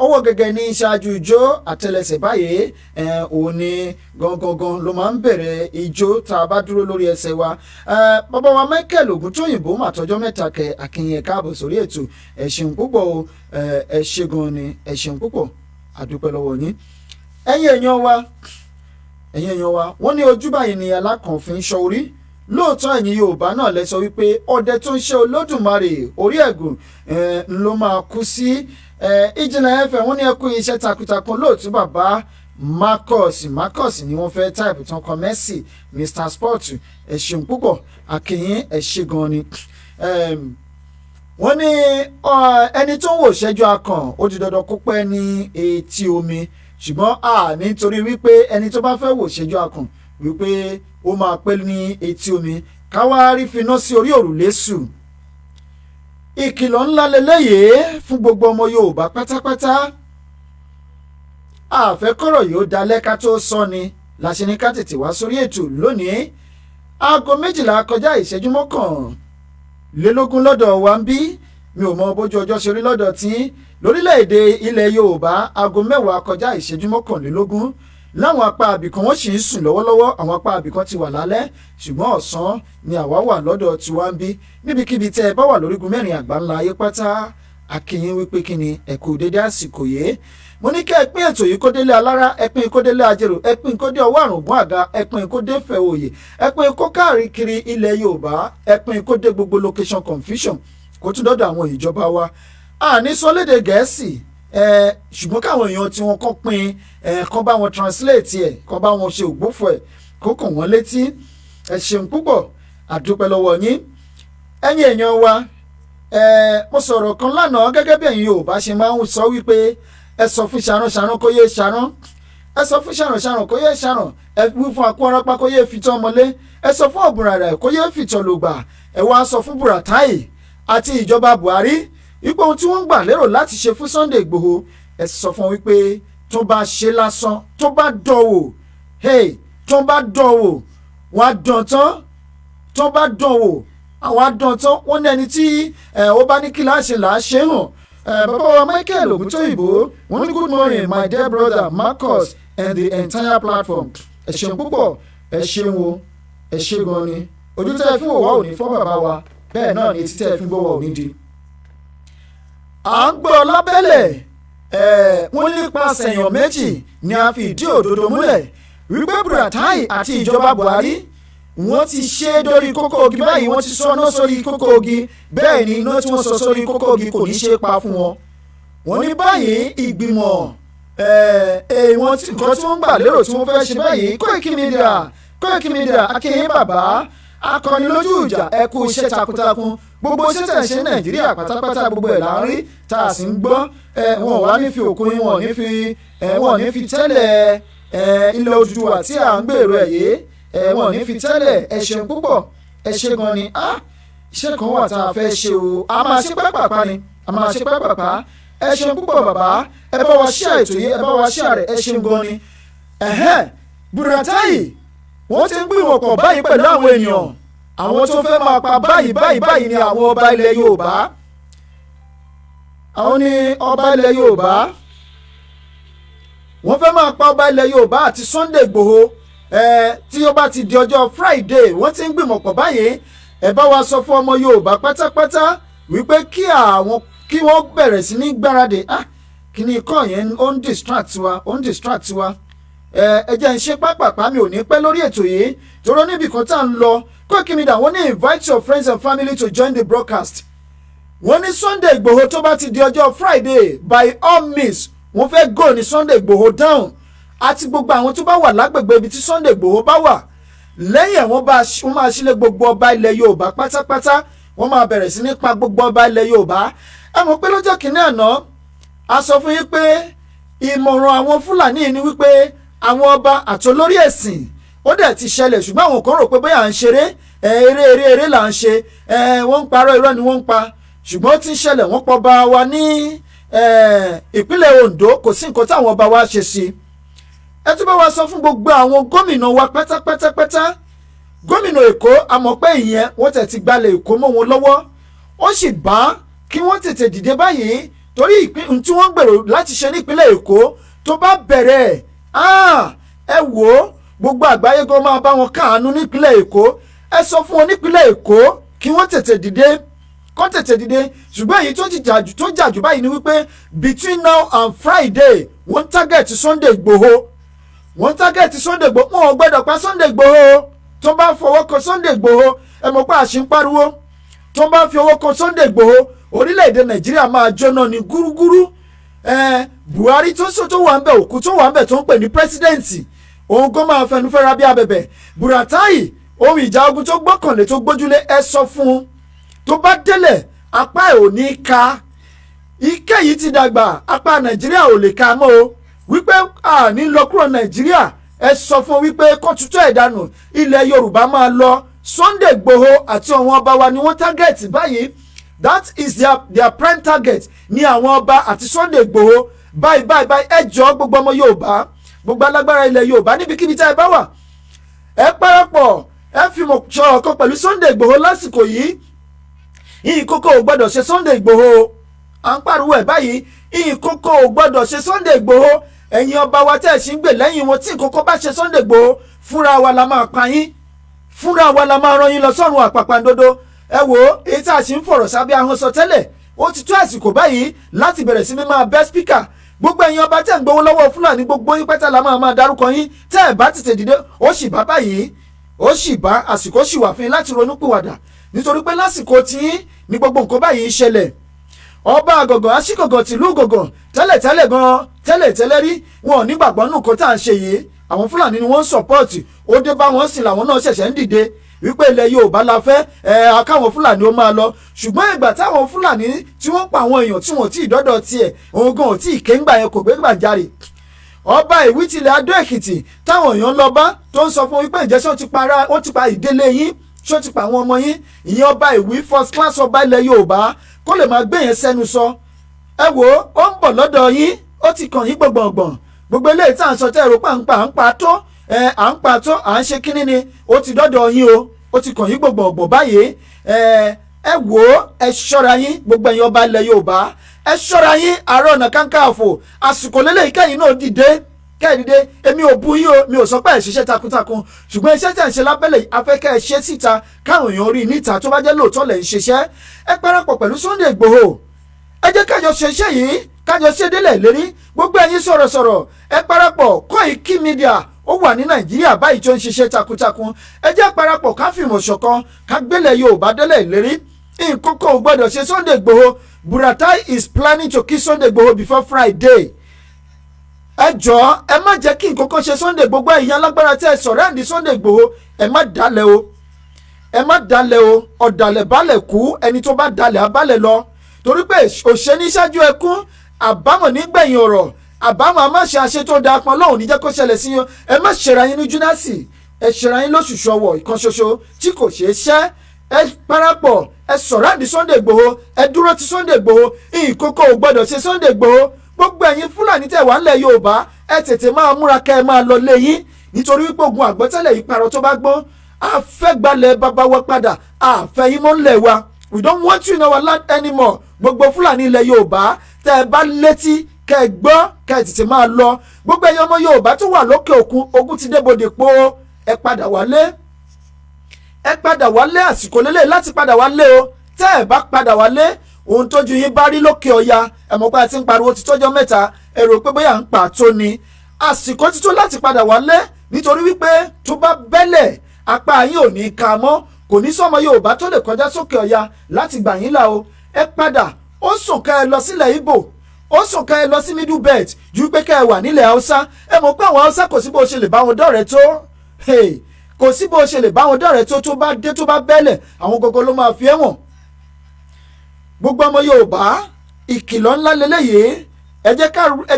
ọwọ́ gẹ́gẹ́ ní ṣáájú ijó àtẹlẹsẹ̀ báyìí òun ni gangan ló máa ń bẹ̀rẹ̀ ijó tá a bá dúró lórí ẹsẹ̀ wa bàbá wa Michael Ògúntóyìnbó mà tọjọ́ mẹ́ta kẹ àkìyìn káàbọ̀ sórí ètò ẹ ṣeun púpọ̀ o ẹ ṣe gan ni ẹ ṣeun púpọ̀ àdúpẹ́ lọ́wọ́ yín ẹ̀yin èèyàn wa wọ́n ní ojú báyìí ni alákànfin ṣọ́ orí lóòótọ́ ẹ̀yin Yorùbá náà lẹ sọ wípé ọdẹ tó ń ṣe Olódùmarè orí ẹ̀gùn ló máa kú sí Ìjìnlẹ̀ FM wọ́n ní ẹ kú iṣẹ́ takuntakun lóòtú bàbá Marcus ni wọ́n fẹ́ táìpù tán kan Mercy Mr Sport ẹ ṣeun púpọ̀ àkìyìn ẹ ṣe gan ni wọ́n ní ẹni tó ń wò ṣẹ́jú akàn ó di dandan kó pẹ́ ní etí omi ṣùgbọ́n nítorí wípé ẹni tó bá fẹ́ wò ṣẹ́jú akàn wípé ó máa pẹ́ ní etí omi káwá rí finá sí orí òrùlé sùn ìkìlọ̀ ńlá lélẹ́yìí fún gbogbo ọmọ Yorùbá pátápátá àfẹ́kọ̀rọ̀ yóò dalẹ́ ká tó sọ ni láṣẹ ní ká tètè wá sórí ètò lónìí aago 12 kọjá ìṣẹ́jú 21 lọ́dọ̀ wa ń bí mi ò mọ bójú ọjọ́ ṣe rí lọ́dọ̀ tí lórílẹ̀‐èdè ilẹ̀ Yorùbá aago 10 kọjá ìṣẹ́jú 21 láwọn apá àbìkan wọ́n sì ń sùn lọ́wọ́lọ́wọ́ àwọn apá àbìkan ti wà lálẹ́ ṣùgbọ́n ọ̀sán ni àwa wà lọ́dọ̀ tiwa ń bí níbikíbi tẹ́ ẹ bá wà lórígun mẹ́rin àgbáńlá ayé pátá akínyìn wípé kí ni ẹ kú dédé àsìkò yìí mo ní kí ẹ pín ètò yìí kó délé alára ẹ pín kó délé ajérò ẹ pín kó dé ọwọ́ àrùngún àga ẹ pín kó dé fẹ̀ òye ẹ pín kó káàkiri ilẹ̀ Yorùbá ẹ pín kó dé gbogbo location confusion kó tún dọ́dọ̀ àwọn ìjọba wa àní sọlédè Gẹ̀ẹ́sì ṣùgbọ́n káwọn èèyàn tí wọ́n kọ́ pín kọ́ bá wọn translate ẹ̀ kọ́ bá wọn ṣe ògbófò ẹ̀ kó kàn wọ́n létí ẹ ṣeun púpọ̀ àdúpẹ́ lọ́wọ́ yín ẹ̀yin èèyàn wa mo sọ̀rọ̀ kan lánàá gẹ́gẹ́ bí ẹ̀yin Yorùbá ṣe máa ń sọ wípé ẹ sọ fún ṣaran kó yé ṣaran ẹ sọ fún ṣaran kó yé ṣaran ẹ wí fún akúnrápá kó yé fìtọ́ ọmọlé ẹ sọ fún ọ̀bùnràrà kó yé fìtọ́ lògbà ẹ wá sọ fún Buratai àti ìjọba Buhari ipò ohun tí wọ́n ń gbà lérò láti ṣe fún Sunday Igboho ẹ sọ fún wípé tó bá ṣe lásán tó bá dánwò tó bá dánwò wọ́n á dán tán tó bá dánwò àwọn á dán tán wọ́n ní ẹni tí ó bá ní kí láṣẹ là á ṣe hàn bàbá wa Michael Ògúntóyìnbó wọ́n ní good morning my dear brother Marcus and the entire platform ẹ ṣeun púpọ̀ ẹ ṣeun o ẹ ṣe gan ni ojú tẹ́ ẹ fi wò wá òní fún bàbá wa bẹ́ẹ̀ náà ni etí tẹ́ ẹ fi gbọ́ wá òní di à ń gbọ́ lábẹ́lẹ̀ wọ́n nípasẹ̀ èèyàn méjì ni a fi ìdí òdodo múlẹ̀ wípé Buratai àti ìjọba Buhari wọ́n ti ṣe é dórí kókó ogi báyìí wọ́n ti sọ ọ́nà sórí kókó ogi bẹ́ẹ̀ ni iná tí wọ́n sọ sórí kókó ogi kò ní ṣe é pa fún wọn. wọ́n ní báyìí ìgbìmọ̀ èèwọ̀n nǹkan tí wọ́n gbà lérò tí wọ́n fẹ́ ṣe báyìí Koiki Media akínyìn bàbá akọni lójú ìjà ẹ kú iṣẹ́ takuntakun gbogbo iṣẹ́ tẹ̀ ṣe Nàìjíríà pátápátá gbogbo ẹ̀ là ń rí tá a sì ń gbọ́ wọn wá ní fi òkun wọn ní fi tẹ́lẹ̀ ilẹ̀ Odùduwà tí à ń gbèrò ẹ̀ yé wọn ní fi tẹ́lẹ̀ ẹ ṣeun púpọ̀ ẹ ṣe gan ni iṣẹ́ kan wà tá a fẹ́ ṣe o a máa ṣe pẹ́pàpá ni a máa ṣe pẹ́pàpá ẹ ṣeun púpọ̀ bàbá ẹ bá wa ṣe ètò yìí ẹ bá wa ṣe àrẹ ẹ ṣeun gan ni Buratai wọ́n ti ń gbìmọ̀ pọ̀ báyìí pẹ̀lú àwọn ènìyàn àwọn tó fẹ́ máa pa báyìí ni àwọn ọba ilẹ̀ Yorùbá. àwọn ni ọba ilẹ̀ Yorùbá wọ́n fẹ́ máa pa ọba ilẹ̀ Yorùbá àti Sunday Igboho tí ó bá ti di ọjọ́ Friday wọ́n ti ń gbìmọ̀ pọ̀ báyìí. ẹ bá wa sọ fún ọmọ Yorùbá pátápátá wípé kí wọ́n bẹ̀rẹ̀ sí ní gbáradì. kí ni ikọ̀ yẹn ó ń distract wa ẹ jẹ́ ń ṣe pápápá mi ò ní pẹ́ lórí ètò yìí torí níbi kan tá à ń lọ Koiki Media wọ́n ní invite your friends and family to join the broadcast. wọ́n ní Sunday Igboho tó bá ti di ọjọ́ Friday by all means wọ́n fẹ́ go ní Sunday Igboho down àti gbogbo àwọn tó bá wà lágbègbè ibi tí Sunday Igboho bá wà. lẹ́yìn ẹ̀ wọ́n máa sílẹ̀ gbogbo ọba ilẹ̀ Yorùbá pátápátá wọ́n máa bẹ̀rẹ̀ sí ní pa gbogbo ọba ilẹ̀ Yorùbá. ẹ mọ̀ pé lọ́jọ́ kìíní àná a sọ fún yín pé ìmọ̀ràn àwọn Fúlàní ni wípé àwọn ọba àti olórí ẹ̀sìn ó dẹ̀ ti ṣẹlẹ̀ ṣùgbọ́n àwọn kan rò pé bóyá à ń ṣeré eré là ń ṣe wọ́n ń parọ́ irọ́ ni wọ́n ń pa ṣùgbọ́n ó ti ń ṣẹlẹ̀ wọ́n pọ̀ bá wa ní ìpínlẹ̀ Ondo kò sí nǹkan táwọn ọba wa ṣe sí. ẹ tún bá wa sọ fún gbogbo àwọn gómìnà wa pátápátá gómìnà Èkó àmọ́ pé ìyẹn wọ́n tẹ̀ ti gbalẹ̀ Èkó mọ́ wọn lọ́wọ́ ó sì bá kí wọ́n tètè dìde báyìí torí tí wọ́n gbèrò láti ṣe nípínlẹ̀ Èkó tó bá bẹ̀rẹ̀ ẹ wò ó gbogbo àgbáyé gan máa bá wọn káàánú nípínlẹ̀ Èkó ẹ sọ fún wọn nípínlẹ̀ Èkó kí wọ́n tètè dìde ṣùgbọ́n èyí tó jàjù báyìí ni wípé between now and Friday wọ́n target Sunday Igboho wọn ò gbọ́dọ̀ pa Sunday Igboho tó bá fọwọ́ kan Sunday Igboho ẹ mọ̀ pé àṣì ń pariwo tó bá fi ọwọ́ kan Sunday Igboho orílẹ̀-èdè Nàìjíríà máa jóná ní gúrúgúrú. Buhari tó wà ń bẹ̀ òkú tó wà ń bẹ̀ tó ń pè ní pírẹsidẹ́ǹtì òun kó máa fẹnu fẹ́ra bí abẹ̀bẹ̀. Buratai ohun ìjà ogun tó gbọ́kànlé tó gbójúlé ẹ sọ fún un tó bá délẹ̀ apá ẹ̀ ò ní ka ike yìí ti dàgbà apá Nàìjíríà ò lè ka mọ́ o wípé ní lọ kúrò Nàìjíríà ẹ sọ fún wípé kó tutù ẹ̀ dànù ilẹ̀ Yorùbá máa lọ. Sunday Igboho àti àwọn ọba wa ni wọ́n target báyìí that is their prime target ní àwọn ọba àti Sunday Igboho báyìí ẹ jọ gbogbo ọmọ Yorùbá gbogbo alágbára ilẹ̀ Yorùbá níbikíbi tá ẹ bá wà ẹ parapọ̀ ẹ fi mọ̀ ṣọ̀rọ̀ kan pẹ̀lú Sunday Igboho lásìkò yìí. ìkókó ò gbọ́dọ̀ ṣe Sunday Igboho à ń pariwo ẹ̀ báyìí ìkókó ò gbọ́dọ̀ ṣe Sunday Igboho ẹ̀yin ọba wa tẹ̀ sí ń gbè lẹ́yìn wọn tí ìkókó bá ṣe Sunday Igboho fúnra wa la máa pa yín fúnra wa la máa rán yín lọ sọ́run àpàpàǹdodo. ẹ wò ó èyí tá a ṣì ń fọ̀rọ̀ sábẹ́ ahọ́n sọ tẹ́lẹ̀ ó ti tó àsìkò báyìí láti bẹ̀rẹ̀ sí ní máa bẹ́ spíkà gbogbo ẹ̀yin ọba tẹ̀ ń gbowó lọ́wọ́ Fúlàní gbogbo yín pẹ́tà la máa dárúkọ yín tẹ́ ẹ̀ bá tètè dìde ó sì bá báyìí ó sì bá àsìkò sì wà fún yín láti ronúpìwàdà nítorí pé lásìkò tí ní gbogbo nǹkan báyìí ń ṣẹlẹ̀. ọba àgọ̀gọ̀ aṣígọ̀gọ̀ tìlú gọ̀gọ̀ tẹ́lẹ̀ rí wọn ò nígbàgbọ́ nù kó tá à ń ṣe yìí àwọn Fúlàní ni wọ́n ń sọ̀pọ́ọ̀tì ó dé bá wọn sì làwọn náà ṣẹ̀ṣẹ̀ ń dìde wípé ilẹ̀ Yorùbá la fẹ́ akáwọn Fúlàní ó máa lọ ṣùgbọ́n ìgbà táwọn Fúlàní tí wọ́n pa àwọn èèyàn tí wọ́n tí ì dọ́dọ̀ tiẹ̀ òun gan ò tí ì kéńgbà yẹn kò gbé gbàjarè. ọba Ìwítìlẹ̀ Adó Èkìtì táwọn èèyàn lọ bá tó ń sọ fún wípé ìjẹ́sọ́ ó ti pa ìdílé yín ṣó ti pa àwọn ọmọ yín ìyẹn ọba Ìwí first class ọba ilẹ̀ Yorùbá kó lè máa gbé yẹn sẹ́nu sọ. ẹ wò ó ń bọ̀ lọ́dọ̀ yín ó ti kàn yín gbọ̀ngbọ̀ngbọ̀n gbogbo eléyìí tá à ń sọ tẹ́ ẹ̀rọ à ń pa tó à ń ṣe kínní ni ó ti dọ́dọ̀ yín o ó ti kàn yín gbọ̀ngbọ̀ngbọ̀n báyìí ẹ wò ó ẹ ṣọ́ra yín gbogbo ẹ̀yin ọba ilẹ̀ Yorùbá ẹ ṣọ́ra yín Ààrẹ Ọ̀nà Kakanfò àsìkò lélẹ́yìí kẹ́yìn náà dìde èmi ò bú yín o mi ò sọ pé ẹ ṣiṣẹ́ takuntakun ṣùgbọ́n iṣẹ́ tẹ̀ ń ṣe lábẹ́lẹ̀ afẹ́kẹ́ ẹ ṣe síta káwọn èèyàn rí níta tó bá jẹ́ lóòótọ́ lẹ̀ ń ṣiṣẹ́ ẹ parapọ̀ pẹ̀lú Sunday Igboho ẹ jẹ́ kájọ ṣe iṣẹ́ yìí kájọ ṣe délẹ̀ lérí gbogbo ẹ̀yin sọ̀rọ̀sọ̀rọ̀ ẹ parapọ̀ Koiki Media ó wà ní Nàìjíríà báyìí tó ń ṣiṣẹ́ takuntakun ẹ jẹ́ parapọ̀ ká fìmọ̀ ṣọ̀kan ká gbélẹ̀ Yorùbá délẹ̀ lérí nǹkan kò gbọ́dọ̀ ṣe Sunday Igboho. Buratai is planning to kill Sunday Igboho before Friday. ẹ jọ̀ọ́ ẹ má jẹ́ kí nǹkan kan ṣe Sunday gbogbo ẹ̀yin alágbára tẹ́ ẹ sọ̀rọ̀ àǹdí Sunday Igboho ẹ má dalẹ̀ o ọ̀dàlẹ̀ balẹ̀ kú ẹni tó bá dalẹ̀ abálẹ̀ lọ torí pé òṣèní ṣáájú ẹkún àbámọ̀ nígbẹ̀yìn ọ̀rọ̀ àbámọ̀ a má ṣe àṣẹ tó da pọn lọ́hùn níjẹ́ kó ṣẹlẹ̀ sí yín ẹ má ṣera yín ní júnásì ẹ ṣera yín lóṣùṣù ọwọ̀ ìkan ṣoṣo tí kò ṣeé ṣẹ́ ẹ parapọ̀ ẹ sọ̀rọ̀ àǹdí Sunday Igboho ẹ dúró ti Sunday Igboho ìkókó ò gbọ́dọ̀ ṣe Sunday Igboho gbogbo ẹ̀yin Fúlàní tẹ̀ wá ńlẹ̀ Yorùbá ẹ tètè máa múra kẹ́ ẹ máa lọ lé yín nítorí wípé ogun àgbọ́tẹ́lẹ̀ yìí parọ́ tó bá gbọ́n a fẹ́ gbalẹ̀ bàbá wa padà a fẹ́ yín mọ́ ńlẹ̀ wa we don't want you in our land anymore gbogbo Fúlàní ilẹ̀ Yorùbá tẹ́ ẹ bá létí kẹ́ ẹ gbọ́ kẹ́ ẹ tètè máa lọ gbogbo ẹ̀yin ọmọ Yorùbá tó wà lókè òkun ogun ti débodè po ẹ padà wálé àsìkò lélẹ̀ láti padà wálé o tẹ́ ẹ bá padà wálé ohun tójú yín bá rí lókè ọya ẹ̀mọ́ pé a ti ń pariwo ti tọ́jọ́ mẹ́ta ẹ rò pé bóyá ń pa tó ni àsìkò ti tó láti padà wálé nítorí wípé tó bá bẹ́lẹ̀ apá yín ò ní ka mọ́ kò ní sọ́mọ Yorùbá tó lè kọjá sókè ọya láti gbà yín là o ẹ padà ó sùn ká ẹ lọ sílẹ̀ Ìgbò ó sùn ká ẹ lọ sí Middle Belt ju pé ká ẹ wà nílẹ̀ Haúsá ẹ mọ̀ pé àwọn Haúsá kò sí bó ṣe lè bá wọn dọ̀rẹ́ tó kò sí bó ṣe lè bá wọn dọ̀rẹ́ tó bá dé tó bá bẹ́lẹ̀ àwọn gogo ló máa fi ẹ̀wọ̀n gbogbo ọmọ Yorùbá ìkìlọ̀ ńlá lélẹ́yìí ẹ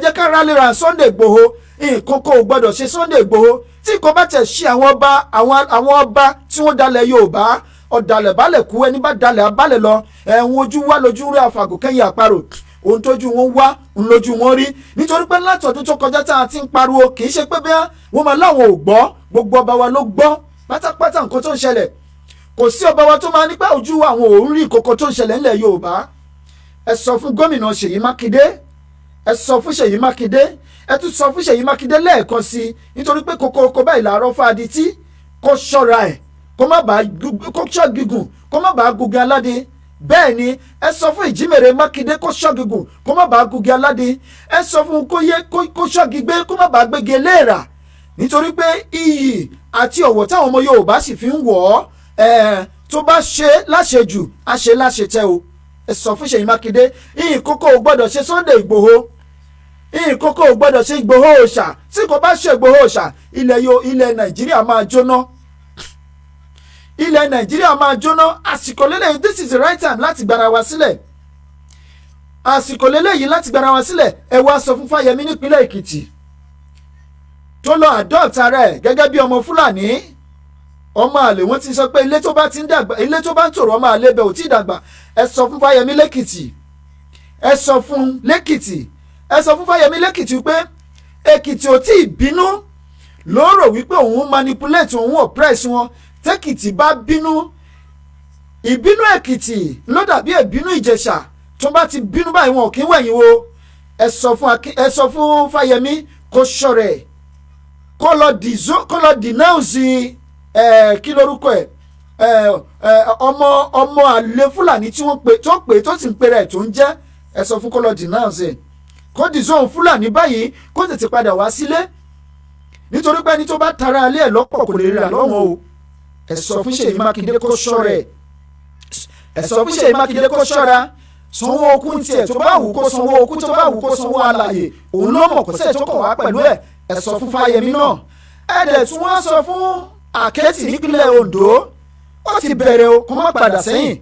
jẹ́ ká rally round Sunday Igboho nǹkan kò gbọ́dọ̀ ṣe Sunday Igboho tí kò bá tẹ̀ ṣe àwọn ọba tí wọ́n dalẹ̀ Yorùbá ọ̀dàlẹ̀ balẹ̀ kú ẹni bá dalẹ̀ abálẹ̀ lọ ẹ̀hún ojú wá lójú rí àfàgò kẹ́yìn àparò ohun tójú wọn wá ń lójú wọn rí nítorí pé látọ̀dún tó kọjá tá a ti ń pariwo kì í ṣe pé bẹ́ẹ̀ wọ́n máa láwọn ò gbọ́ gbogbo ọba wa ló gbọ́ pátápátá nǹkan tó ń ṣẹlẹ̀ kò sí ọba wa tó máa nípa ojú àwọn òun rí ìkòkò tó ń ṣẹlẹ̀ ńlẹ̀ Yorùbá ẹ sọ fún gómìnà Ṣèyí Mákindé ẹ sọ fún Ṣèyí Mákindé ẹ tún sọ fún Ṣèyí Mákindé lẹ́ẹ̀kan sí i nítorí pé kókó báyìí làárọ̀ fáadì tí kò ṣọ́ra ẹ̀ kó má bàa ṣọ́ gígùn kó má bàa gugi aládé bẹ́ẹ̀ ni ẹ sọ fún Ìjímèrè Mákindé kó ṣọ́ gígùn kó má bàa gugi aládé ẹ sọ fún kó ṣọ́ gígbé kó má bàa gbégi eléèrà nítorí pé iyì àti ọ̀wọ̀ táwọn ọmọ Yorùbá sì fi ń wọ̀ ọ́ tó bá ṣe láṣejù á ṣe láṣetẹ́ o ẹ sọ fún Ṣèyí Mákindé ìkókó ò gbọ́dọ̀ ṣe Sunday Igboho ìkókó ò gbọ́dọ̀ ṣe Igboho òòṣà tí kò bá ṣe Igboho òòṣà ilẹ̀ Nàìjíríà máa jóná ilẹ̀ Nàìjíríà máa jóná àsìkò lélẹ́yìn this is the right time láti gbára wa sílẹ̀ àsìkò lélẹ́yìn láti gbára wa sílẹ̀ ẹ wá sọ fún Fáyẹmí nípínlẹ̀ Èkìtì tó lọ adopt ara ẹ̀ gẹ́gẹ́ bí ọmọ Fúlàní ọmọ àlè wọ́n ti sọ pé ilé tó bá ti ń dàgbà ilé tó bá ń tòrò ọmọ àlè bẹ̀ ò tí ì dàgbà ẹ sọ fún Fáyẹmí lẹ́kìtì ẹ sọ fún lẹ́kìtì ẹ sọ fún Fáyẹmí lẹ́kìtì pé Èkìtì ò tí ì bínú ló rò wípé òun manipulate òun oppress wọn tẹ́kìtì bá bínú ìbínú Èkìtì ló dàbí ìbínú Ìjẹ̀ṣà tó bá ti bínú báyìí wọn ò kí ń wẹ̀yìn wo ẹ sọ fún Fáyẹmí kó ṣọ̀rẹ́ kó lọ denounce kí lórúkọ ẹ ọmọ àlè Fúlàní tí wọ́n pè tó sì ń pèrè ẹ̀ tó ń jẹ́ ẹ sọ fún kó lọ denounce ẹ̀ kó dìzóhùn Fúlàní báyìí kó tètè padà wá sílé nítorí pé ẹni tó bá tara alẹ́ ẹ̀ lọ́pọ̀ kò lè rí àlọ́wọ́n o ẹ sọ fún Ṣèyí Mákindé kó ṣọ́ra ẹ sọ fún Ṣèyí Mákindé kó ṣọ́ra sanwó okú tiẹ̀ tó bá wù kó sanwó okú tó bá wù kó sanwó alàyè òun ló mọ̀ kó sẹ́ẹ̀ tó kọ̀ wá pẹ̀lú ẹ̀ ẹ sọ fún Fáyẹmí náà ẹ dẹ̀ tún wọ́n sọ fún Àkẹ́tì nípínlẹ̀ Ondo ó ti bẹ̀rẹ̀ o kó má padà sẹ́yìn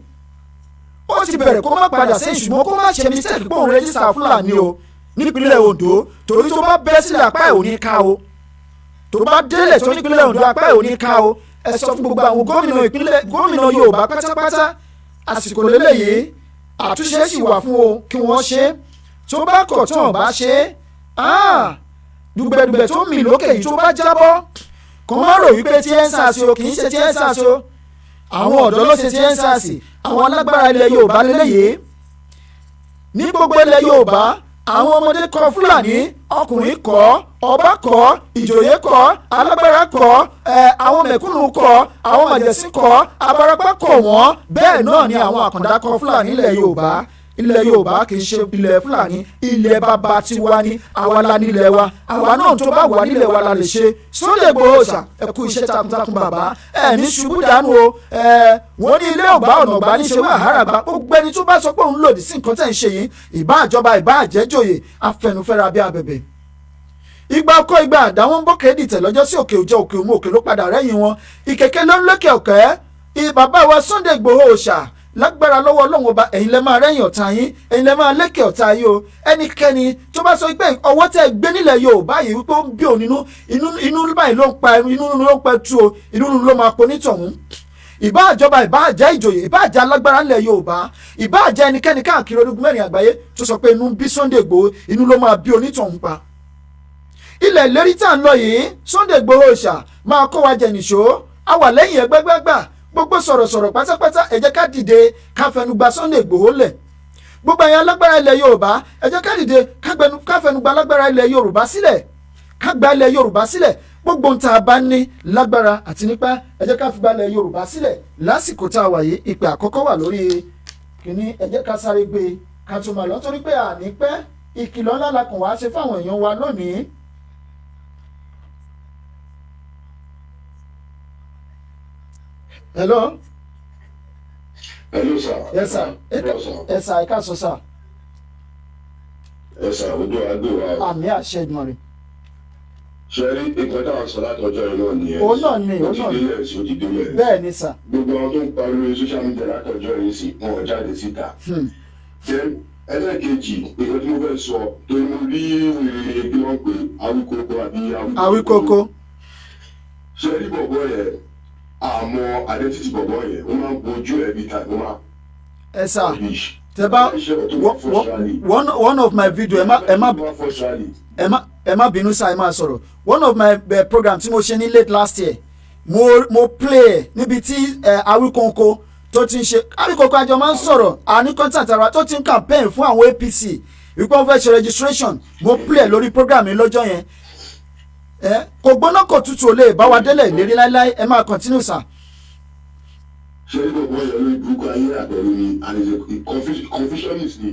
ó ti bẹ̀rẹ̀ kó má padà sẹ́yìn ṣùgbọ́n kó má ṣe mistake pé òun rẹ́jísítà Fúlàní o nípínlẹ̀ Ondo torí tó bá bẹ́ sílẹ̀ apá ẹ̀ ò ní ká o tó bá délẹ̀ tó nípínlẹ̀ Ondo apá ẹ̀ ò ní ká o ẹ sọ fún gbogbo àwọn gómìnà Yorùbá pátápátá àsìkò lélẹ́yìí àtúnṣe sì wà fún o kí wọ́n ṣe tó bá kọ̀ tó hàn bá ṣe dùgbẹ̀dùgbẹ̀ tó mì lókè yìí tó bá jábọ́ kò má rò wípé tí ẹ ń sàṣì o kì í ṣe tí ẹ ń sàṣì o àwọn ọ̀dọ́ ló ṣe tí ẹ ń sàṣì àwọn alágbára ilẹ̀ Yorùbá lélẹ́yìí ní gbogbo ilẹ̀ Yorùbá àwọn ọmọdé kọ Fúlàní ọkùnrin kọ ọba kọ ìjòyè kọ alágbára kọ àwọn mẹ̀kúnnù kọ àwọn màjẹ̀sín kọ abarapá kọ wọ́n bẹ́ẹ̀ náà ni àwọn àkàndá kọ Fúlàní ilẹ̀ Yorùbá kì í ṣe ilẹ̀ Fúlàní ilẹ̀ bàbá tiwa ni àwa la nílẹ̀ wa àwa náà tó bá wà nílẹ̀ wa la lè ṣe Sunday Igboho ṣá ẹ kú iṣẹ́ takuntakun bàbá ẹ ní ṣubú dànù o wọ́n ní ilé ọ̀gbá ọ̀nà ọ̀gbá níṣẹ́ wà àháràgbá ó gbẹni tó bá sọ pé òun lòdì sí nǹkan tẹ̀ ń ṣe yìí ìbá àjọba ìbá àjẹjòyè afẹnufẹ́ra bí abẹ̀bẹ̀ ìgbà ọkọ ìgbà àdá wọn bọ́ kẹ́dìtẹ̀ lọ́jọ́ sí òkè òjẹ́ òkè òmu òkè ló padà rẹ́yìn wọn ìkẹ̀kẹ́ ló ń lókè ọ̀kẹ́ bàbá wa Sunday Igboho ṣá lágbára lọ́wọ́ Ọlọ́run ọba ẹ̀yin lẹ́ máa rẹ́yìn ọ̀tá yín ẹ̀yin lẹ́ máa lékè ọ̀tá yín o ẹnikẹ́ni tó bá sọ pé ọwọ́ tẹ́ gbé nílẹ̀ Yorùbá yìí wípé ó ń bí òun inú báyìí ló ń pa inú ló ń pẹ́ tú o inú ló máa po nítọ̀hún ìbá àjọba ìbá àjẹ́ ìjòyè ìbá àjẹ́ alágbára ńlẹ̀ Yorùbá ìbá àjẹ́ ẹnikẹ́ni káàkiri orígun mẹ́rin àgbáyé tó sọ pé inú ń bí Sunday Igboho inú ló máa bí onítọ̀hún pa ilẹ̀ ìlérí tá à ń lọ yìí Sunday Igboho ṣá máa kó wa jẹ nìṣó a wà lẹ́yìn ẹgbẹ́gbẹ́gbà gbogbo sọ̀rọ̀sọ̀rọ̀ pátápátá ẹ jẹ́ ká dìde ká fẹnu gba Sunday Igboho lẹ̀ gbogbo ẹ̀yin alágbára ilẹ̀ Yorùbá ẹ jẹ́ ká dìde ká fẹnu gba alágbára ilẹ̀ Yorùbá sílẹ̀ ká gba ilẹ̀ Yorùbá sílẹ̀ gbogbo ohun tá a bá ní lágbára àti nípa ẹ jẹ́ ká fi gba ilẹ̀ Yorùbá sílẹ̀ lásìkò tá a wà yìí ìpè àkọ́kọ́ wà lórí kìíní ẹ jẹ́ ká sáré gbé ká tó máa lọ torí pé àní pẹ́ ìkìlọ̀ ńlá la kàn wá ṣe fáwọn èèyàn wa lónìí. Hello. Hello, sir. Yes, sir. Yes, sir. I can't so, sir. Yes, sir. Ojú àgbè wa. Àmì àṣẹ ìdùnnú. Ṣé rí nǹkan táwọn sọ látọjọ́ yìí náà nìyẹn? Òun náà ni, ó ti délẹ̀ sí ó ti délẹ̀. Bẹ́ẹ̀ ni, sir. Gbogbo àwọn tó ń pariwo social media látọjọ́ yìí sì wọn ò jáde síta. Ẹlẹ́ẹ̀kejì nǹkan tí mo fẹ́ sọ torí mo rí wèrè kí wọ́n pè Awíkókó àbí Awíkókó. Ṣé rí bọ̀bọ̀ yẹn àmọ́ identity bọ̀bọ̀ yẹn ó máa ń bojú ẹbí tàbí ó máa. Ẹ sà tẹ́bá one of my video ẹ má bínú sá ẹ má sọ̀rọ̀ one of my program tí mo ṣe ní late last year mo play níbi tí Awíkókó tó ti ń ṣe Awíkókó àjọ máa ń sọ̀rọ̀ àní contact ara tó ti ń campaign fún àwọn APC wípé wọ́n fẹ́ ṣe registration mo play lórí program yìí lọ́jọ́ yẹn kò gbóná kò tutù ò lè bá wa délẹ̀ ìlérí láíláí ẹ máa continue sir. Ṣé gbogbo ẹ̀yọ́ lórí burúkú ayé àbẹ̀rù ni and is a confucianist ni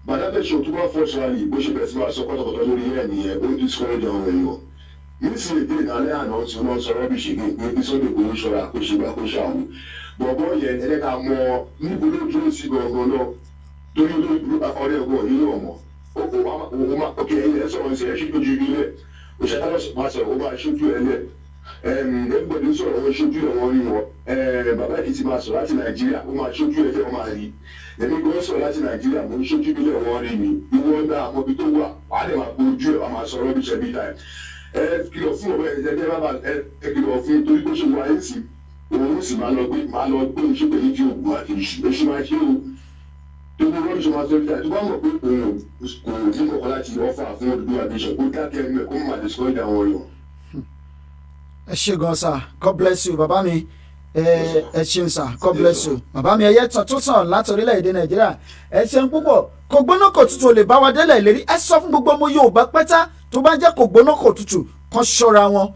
bàdàbẹ̀ ṣe òtún bá fọ́ṣọ́rì bó ṣe bẹ̀rẹ̀ sí máa sọ pọ́tọ̀pọ́tọ̀ lórí ẹ̀ nìyẹn ó discourage àwọn èèyàn nísìnyí pé ìdálẹ́ àná tí wọ́n sọ rọ́bì ṣe pé kí Sunday Igboho ṣọ́ra kó ṣe gbá kó ṣàwọn bọ̀bọ̀ yẹn ẹ̀ẹ́dẹ́ka mọ níbo ló dúró sí gangan náà torí olórí burúkú ọ̀rẹ́ ẹ̀gbọ́n yìí náà mọ̀ ok ẹ̀yìn ẹ̀ sọ̀rọ̀ sí ẹ̀ ṣíjú ju ilé òṣèlú àlọ́sọ̀rọ̀ ó bá ṣojú ẹ̀ lẹ̀ everybody ń sọ̀rọ̀ wọn ṣojú ẹ̀ wọ́n rí wọn bàbá Èkìtì máa sọ láti Nàìjíríà ó máa ṣojú ẹ̀ fẹ́ wọ́n máa rí èmi kò sọ láti Nàìjíríà mo ń ṣojú ilé wọn rí mi ìwọ ń dá àwọn ibi tó wà wàá lè máa gbójú ẹ̀ wàá máa sọ̀rọ̀ bí ṣẹ́bí táì kìlọ̀ fún ọ̀bẹ ẹ̀ kìlọ̀ fún torí bó ṣe wà ẹ̀ sì òun sì máa lọ gbé ìṣègbè ní ti òògùn àti èṣù máa ṣe o tó gbogbo ọdún ṣe máa sọ níta tó bá mọ̀ pé òun kò ní kọ̀ọ̀kan láti ọ̀fà fún Odùduwà àdéṣe kó dákẹ́ ẹnu ẹ̀ kó má destroy àwọn èèyàn. Ẹ ṣé gan sir God bless you bàbá mi ẹ ṣeun sir God bless you bàbá mi ẹyẹ tó sàn láti orílẹ̀-èdè Nàìjíríà ẹ ṣeun púpọ̀ kò gbóná kò tutù ò lè bá wa délẹ̀ ìlérí ẹ sọ fún gbogbo ọmọ Yorùbá pẹ́tà tó bá jẹ́ kò gbóná kò tutù kan ṣọ́ra wọn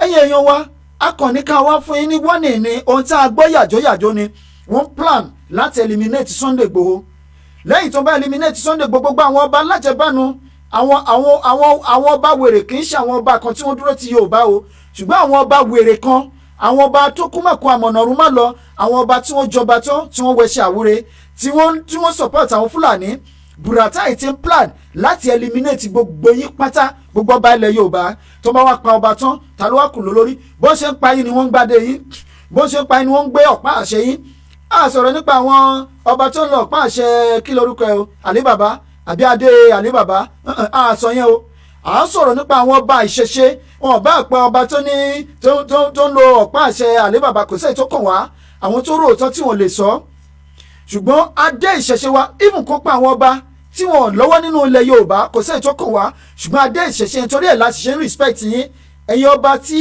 ẹ̀yin èèyàn wa akọni ká wá fún yín ní wọ́nì ní ohun tí a gbọ́ yàjóyàjó ni wọ́n plan láti eliminate Sunday Igboho lẹ́yìn tó bá eliminate Sunday Igboho gbogbo àwọn ọba alájẹbánu àwọn ọba wèrè kì í ṣe àwọn ọba kan tí wọ́n dúró ti Yorùbá o ṣùgbọ́n àwọn ọba wèrè kan àwọn ọba tó kú mọ̀kú àmọ̀nàrún má lọ àwọn ọba tí wọ́n jọba tán tí wọ́n wẹṣẹ àwúre tí wọ́n support àwọn Fúlàní Buratai ti ń plan láti eliminate gbogbo yín pátá gbogbo ọba ilẹ̀ Yorùbá tó bá wá pa ọba tán ta ló wá kù lórí bó ṣe ń pa yín ni wọ́n ń gbádé yín bó ṣe ń pa yín ni wọ́n ń gbé ọ̀pá àṣẹ yín a sọ̀rọ̀ nípa àwọn ọba tó ń lọ ọ̀pá àṣẹ kí lorúkọ ẹ o Àlí Bàbá àbí Adé Àlí Bàbá a sọ yẹn o à ń sọ̀rọ̀ nípa àwọn ọba ìṣẹ̀ṣe wọn bá pa ọba tó ń lo ọ̀pá àṣẹ Àlí Bàbá kò sẹ́yìn tó kàn wá àwọn tó róòtọ́ tí wọ́n lè sọ ṣùgbọ́n adé ìṣẹ̀ṣe wa even kó pa àwọn ọba tí wọ́n lọ́wọ́ nínú ilẹ̀ Yorùbá kò sẹ́yìn tó kàn wá ṣùgbọ́n adé ìṣẹ̀ṣe nítorí ẹ̀ láti ṣe ń respect yín ẹ̀yin ọba tí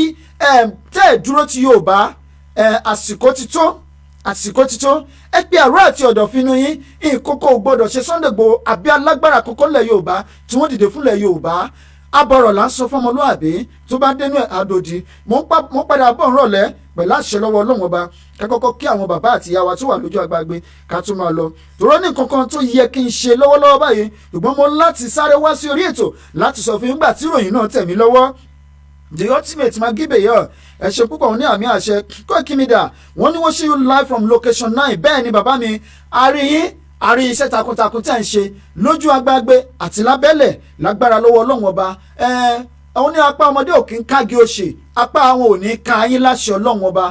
tẹ́ ẹ̀ dúró ti Yorùbá àsìkò ti tó ẹ pé àrò àti ọ̀dọ̀fínú yín ìkókó gbọ́dọ̀ ṣe Sunday Igboho àbí alágbára kókó lẹ̀ Yorùbá tí wọ́n dìde fúnlẹ̀ Yorùbá abọ̀rọ̀ là ń sọ fọmọlúàbí tó bá dénú ẹ̀ àdòdì mo padà bọ̀ ńrọ̀lẹ́ pẹ̀lú àṣẹ lọ́wọ́ Ọlọ́run ọba kákọ́kọ́ kí àwọn bàbá àti ìyá wa tó wà lójú agbágbé ká tó máa lọ tòró ní nǹkan kan tó yẹ kí n ṣe lọ́wọ́lọ́wọ́ báyìí ṣùgbọ́n mo láti sáré wá sí orí ètò láti sọ fún yín gbà tí ìròyìn náà tẹ̀ mí lọ́wọ́ the ultimate magibe yọ ẹ ṣé púpọ̀ wọn ní àmì àṣẹ Koiki Media wọ́n ní wọ́n ṣe you live from location 9 bẹ́ẹ̀ ni bàbá mi àrí iṣẹ́ takuntakun tẹ́ ń ṣe lójú agbágbé àti lábẹ́lẹ̀ lágbára lọ́wọ́ Ọlọ́run ọba àwọn ní apá ọmọdé ò kí ń kági òṣè apá àwọn ò ní ka yín láṣẹ Ọlọ́run ọba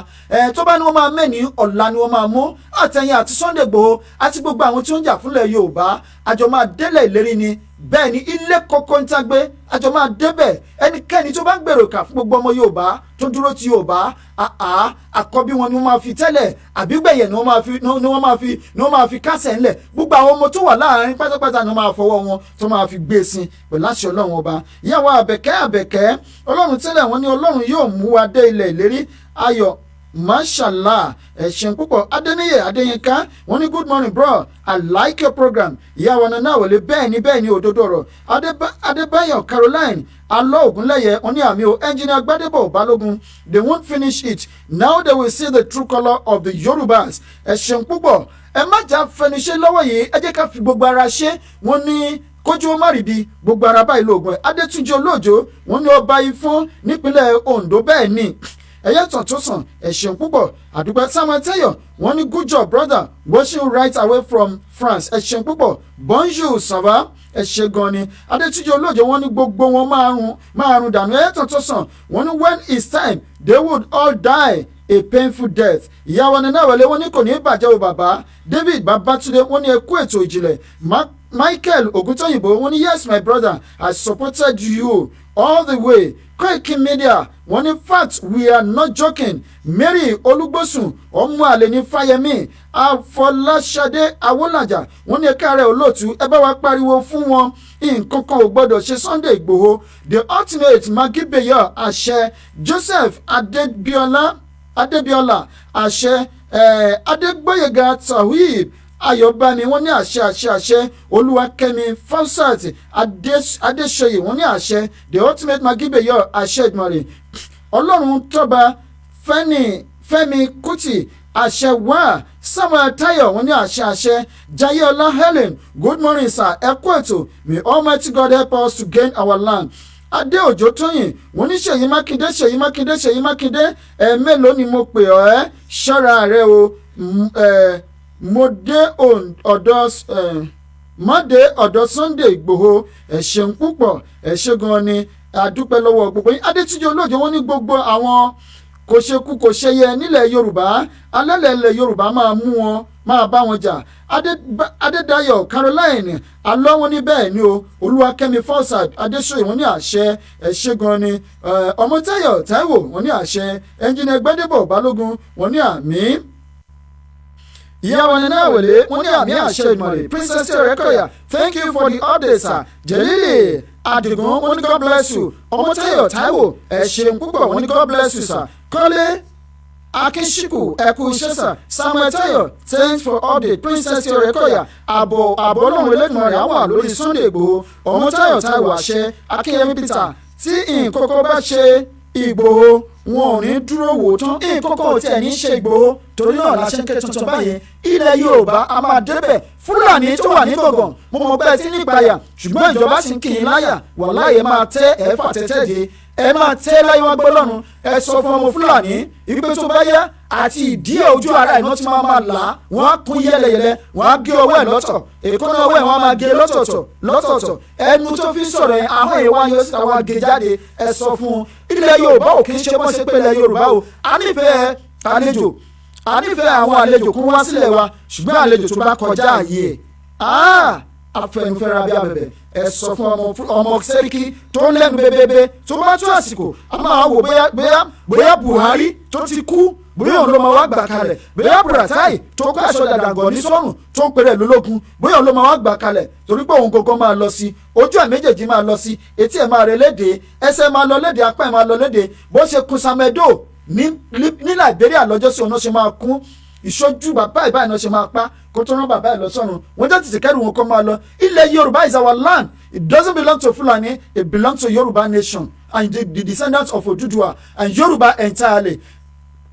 tó bá ní wọ́n máa mẹ́ni ọ̀la ni wọ́n máa mú àtẹ̀yìn àti Sunday Igboho àti gbogbo àwọn tí ó ń jà fúnlẹ̀ Yorùbá àjọ máa délẹ̀ ìlérí ni bẹ́ẹ̀ ni ilé kọ́kọ́ ń tágbé àjọ máa débẹ̀ ẹnikẹ́ni tó bá ń gbèrò kà fún gbogbo ọmọ Yorùbá tó dúró ti Yorùbá àkọ́bí wọn ni wọ́n máa fi tẹ́lẹ̀ àbígbẹ̀yẹ̀ ni wọ́n máa fi kásẹ̀ ńlẹ̀ gbogbo àwọn ọmọ tó wà láàrin pátápátá ni wọ́n máa fọwọ́ wọn tó máa fi gbé sí pẹ̀lú àṣẹ ọlọ́run ọba. ìyàwó àbẹ̀kẹ́ ọlọ́run tẹ́lẹ̀ wọ́n ní ọlọ́run yóò mú wa dé ilẹ̀ ìlérí ayọ̀ mashallah ẹ̀ṣin púpọ̀. adéníyè adéyínká wọ́n ní good morning bro, I like your program. ìyàwó nana wọlé bẹ́ẹ̀ ni òdodo ọ̀rọ̀. adébáyọ̀ caroline alọ́ ògúnlẹ̀yẹ wọ́n ní àmì o. engineer gbadebo balógun they won't finish it now they will see the true colour of the yorubas. ẹ̀ṣin púpọ̀. ẹ má jà fẹnuṣẹ́ lọ́wọ́ yìí ẹ jẹ́ ká fi gbogbo ara ṣe. wọ́n ní kójú ó má rí bí gbogbo ara báyìí lóògùn ẹ̀. adétúnjì olóòjó wọ́n ní ọba ifọ̀n nípínlẹ̀ ondo bẹ́ẹ̀ ni ẹ̀yẹ́ tàn tó sàn ẹ̀ṣẹ̀ púpọ̀. àdúgbò samuel tayo wọ́n ní good job brother watching right away from france ẹ̀ṣẹ̀ púpọ̀. bonjour sava ẹ̀ṣẹ̀ gan ni. adétúnjì olóòjó wọ́n ní gbogbo wọn máa run dànù. ẹ̀yẹ́ tàn tó sàn wọ́n ní when it's time they would all die a painful death. ìyàwó nínú àwẹ̀lẹ̀ wọ́n ní kò ní bàjẹ́ o bàbá. david babatunde wọ́n ní ẹ kú ètò ìjìnlẹ̀. michael oguntoyinbo wọ́n ní yes my brother I supported you all the way. Koiki Media wọ́n ní fact we are not joking. Mary olúgbòsùn ọmọ àlè ní fáyemí afọláṣadé awolajà wọ́n ní ẹ̀ka rẹ̀ olóòtú ẹ bá wa pariwo fún wọn nǹkan kan ò gbọ́dọ̀ ṣe Sunday Ìgbòho. The ultimate magibeyo àṣẹ Joseph adébíọ́lá àṣẹ adégbóyèga tawhib ayọ̀bámi wọ́n ní àṣẹ olúwakẹ́mi fausat adéṣeyè wọ́n ní àṣẹ the ultimate magibeyo àṣẹ ìdùnmọ̀rẹ́ ọlọ́run tọ́ba fẹ́mi kùtì àṣẹ wá samuel tayo wọ́n ní àṣẹ jayeola helen good morning sir ẹ kú ètò may almighty god help us to gain our land. adé òjò tóyìn wọ́n ní ṣèyí mákindé mélòó ni mo pè ọ́ ṣọ́ra rẹ o mo dé ọ̀dọ̀ Sunday Ìgbòho ẹ̀ṣẹ̀ púpọ̀ ẹ̀ṣẹ̀ gan ni àdúpẹ́ lọ́wọ́ gbogbo yín. adétúnjì olóòjó wọ́n ní gbogbo àwọn kò ṣekú kò ṣeyẹ nílẹ̀ yorùbá alẹ́lẹ̀ yorùbá máa bá wọn jà. adédayọ̀ caroline alọ́ wọn ní bẹ́ẹ̀ ni o. olúwakẹ́mi fọ́sàd adéṣòye wọn ní àṣẹ ẹ̀ṣẹ̀ gan ni. ọmọtáyọ̀ táíwò wọn ní àṣẹ ẹnjìnà gbẹ́dẹ́bọ̀ balógun wọn ní àmì. ìyàwó nínú àwẹ̀lẹ̀ wọ́n ní àmì àṣẹ ìmọ̀ràn princess Orekoya thank you for the update sir. jẹ̀lílì àdìgún wọ́n ní god bless you. ọmọtáyọ̀ táíwò ẹ ṣeun púpọ̀ wọ́n ní god bless you sir. kọ́lé akínsíkù ẹ̀kú iṣẹ́ sir. samuel tayo thanks for update princess Orekoya àbọ̀ ọlọ́run Elédùmarè wà lórí Sunday Ìgbòho. ọmọtáyọ̀ táíwò àṣẹ akínyẹmí peter tí nǹkan bá ṣe Ìgbòho wọn ò ní dúró wò tán nǹkan ò tiẹ̀ ní ṣe Ìgbòho torí náà láṣẹ ń ké tuntun báyẹn ilẹ̀ Yorùbá a máa débẹ̀ Fúlàní tó wà ní gbọ̀ngàn mo mọ̀ pé ẹ ti ní ìpayà ṣùgbọ́n ìjọba sì ń kì í láyà wàláhì máa tẹ́ ẹ̀fà tẹ́tẹ́ de ẹ máa tẹ́ láyé wọn gbọ́ lọ́run ẹ sọ fún ọmọ Fúlàní ìpè tó bá yá àti ìdí ojú ara iná tí wọ́n máa là á wọ́n á kún yẹ́lẹyẹ̀lẹ wọ́n á gé ọwọ́ ẹ̀ lọ́tọ̀ èkóná ọwọ́ ẹ̀ wọ́n á máa gé lọ́tọ̀ọ̀tọ̀ ẹnu tó fi sọ̀rọ̀ ẹ̀ ahọ́n ẹ̀ wá yọ síta wá gé jáde ẹ sọ fún un. ilẹ̀ Yorùbá ò kì í ṣe bọ́ ṣe pé ilẹ̀ Yorùbá o a nífẹ̀ẹ́ àwọn àlejò kún wá sílẹ̀ wa ṣùgbọ́n àlejò tó bá kọjá àyè ẹ̀ afẹnufẹ́ra bí abẹ̀bẹ̀ ẹ sọ fún ọmọ sẹ́ríkì tó ń lẹ́nu bébébé tó bá tó àsìkò a máa wò bóyá Buhari tó ti kú bóyá òun ló máa wá gbà kalẹ̀ bóyá Buratai tó kó aṣọ dàdàgọ̀ ní sọ́run tó ń pèrè lólógun bóyá òun ló máa wá gbà kalẹ̀ torí pé òun gangan máa lọ sí ojú ẹ̀ méjèèjì máa lọ sí etí ẹ̀ máa rẹ léde ẹsẹ̀ máa lọ léde apá ẹ̀ máa lọ léde bó ṣe kun Samedo ní Liberia lọ́jọ́ sí ọ̀nà ṣe máa kún ìṣojú bàbá ìbáyìí náà ṣe máa pa kó tó rán bàbá ẹ̀ lọ sọ́run wọ́n jẹ́ tètè kẹ́rù wọn kó máa lọ. ilẹ̀ Yorùbá is our land. It doesn't belong to Fulani, it belongs to Yoruba nation and the descendants of Oduduwa and Yoruba entirely.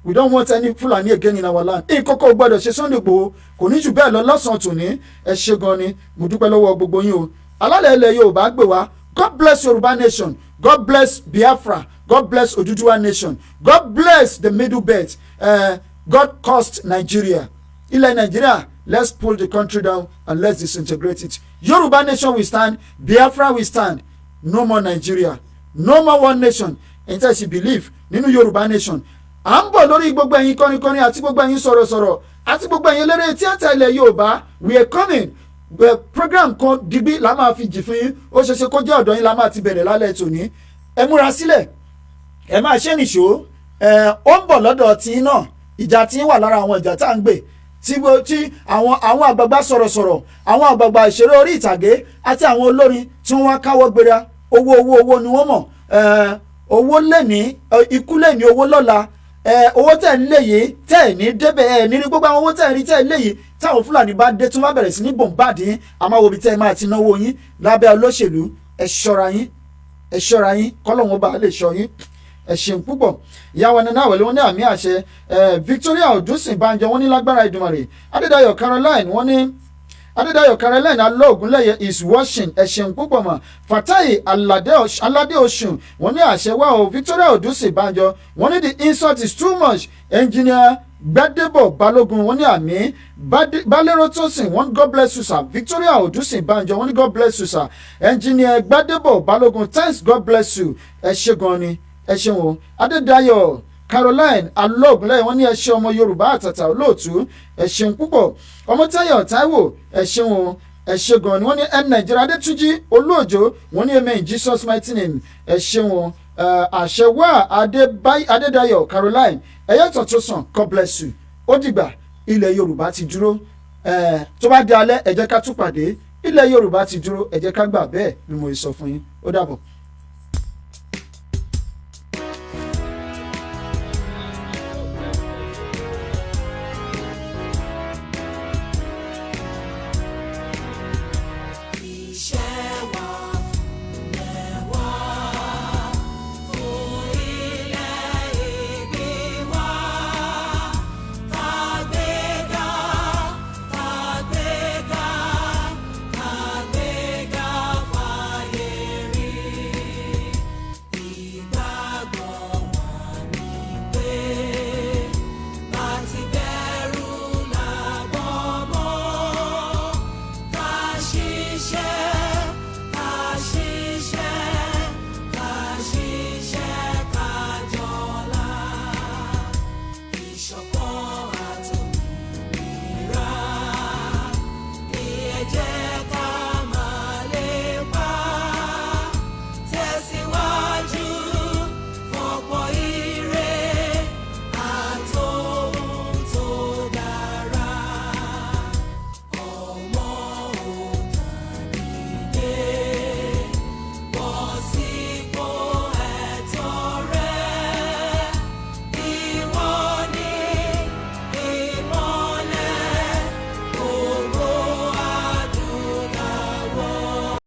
We don't want any Fulani again in our land. ìkókó gbọ́dọ̀ ṣe Sunday Igboho kò ní jù bẹ́ẹ̀ lọ lọ́sàn-án tòní ẹ ṣé gan ni mo dúpẹ́ lọ́wọ́ gbogbo yín o. alálẹ̀ ilẹ̀ Yorùbá gbè wá God bless Yoruba nation, God bless Biafra, God bless Oduduwa nation, God bless the Middle Belt, God cursed Nigeria. ilẹ̀ Nigeria, let's pull the country down and let's disintegrate it. Yoruba nation will stand, Biafra will stand. No more Nigeria, no more one nation. Enter she believe nínú Yoruba nation. à ń bọ̀ lórí gbogbo ẹ̀yin kọrinkọrin àti gbogbo ẹ̀yin sọ̀rọ̀sọ̀rọ̀ àti gbogbo ẹ̀yin eléré tíátà ilẹ̀ Yorùbá. We are coming. Program kan digbí la máa fi jì fún yín ó ṣeéṣe kó jẹ́ ọ̀dọ̀ yín la máa ti bẹ̀rẹ̀ lálẹ́ tòní. ẹ múra sílẹ̀ ẹ máa ṣe nìṣó ó ń bọ̀ lọ́dọ̀ tí náà ìjà tí ń wà lára àwọn ìjà tá à ń gbè tí àwọn àgbààgbà sọ̀rọ̀sọ̀rọ̀ àwọn àgbààgbà ìṣeré orí ìtàgé àti àwọn olórin tí wọ́n wá káwọ́ gbéra owó ni wọ́n mọ̀ owó lẹ́ni ikú lẹ́ni owó lọ́la owó tẹ̀ ń lé yìí tẹ̀ ní débẹ̀ ẹ̀ ní gbogbo àwọn owó tẹ̀ ń rí tẹ̀ ń lé yìí táwọn Fúlàní bá dé tí wọ́n bá bẹ̀rẹ̀ sí ní bòǹbàdì yín àmọ́ wo bí tẹ́ ẹ máa ti náwó yín lábẹ́ olóṣèlú ẹ ṣọ́ra yín kọ́lọ́hún bá lè ṣọ́ yín ẹ ṣeun púpọ̀ ìyàwó ẹni náà wẹ̀lẹ́ wọn ní àmì àṣẹ Victoria Odúsìnbànjọ wọn ní lágbára Ìdùmarè Adédayọ̀ Caroline wọn ní Adédayọ̀ Caroline Alóògúnlẹ̀yẹ is watching ẹ ṣeun púpọ̀ mọ̀ Fatai Aládé Oṣùn wọn ní àṣẹ wá o Victoria Odúsìnbànjọ wọn ní the insult is too much engineer Gbadebo Balógun wọn ní àmì Balero Tosin wọn God bless you sir Victoria Odúsìnbànjọ wọn ní God bless you sir engineer Gbadebo Balógun thanks God bless you ẹ ṣe gan ni ẹ ṣeun o Adédayọ̀ Caroline Alóògúnlẹ̀yẹ wọn ní ẹ ṣe ọmọ Yorùbá àtàtà olóòtú ẹ ṣeun púpọ̀ Ọmọ́táyọ̀ Táíwò ẹ ṣeun o ẹ ṣe gan ni wọ́n ní ẹn Nàìjíríà Adétúnjí Olóòjó wọ́n ní amen in Jesus mighty name ẹ ṣeun o àṣẹwà Adédayọ̀ Caroline ẹ̀yẹ́tọ̀ tó sàn God bless you ó dìgbà ilẹ̀ Yorùbá ti dúró tó bá di alẹ́ ẹ jẹ́ ká tún pàdé ilẹ̀ Yorùbá ti dúró ẹ jẹ́ ká gbà bẹ́ẹ̀ ni mo sọ fún yín ó dàbọ̀.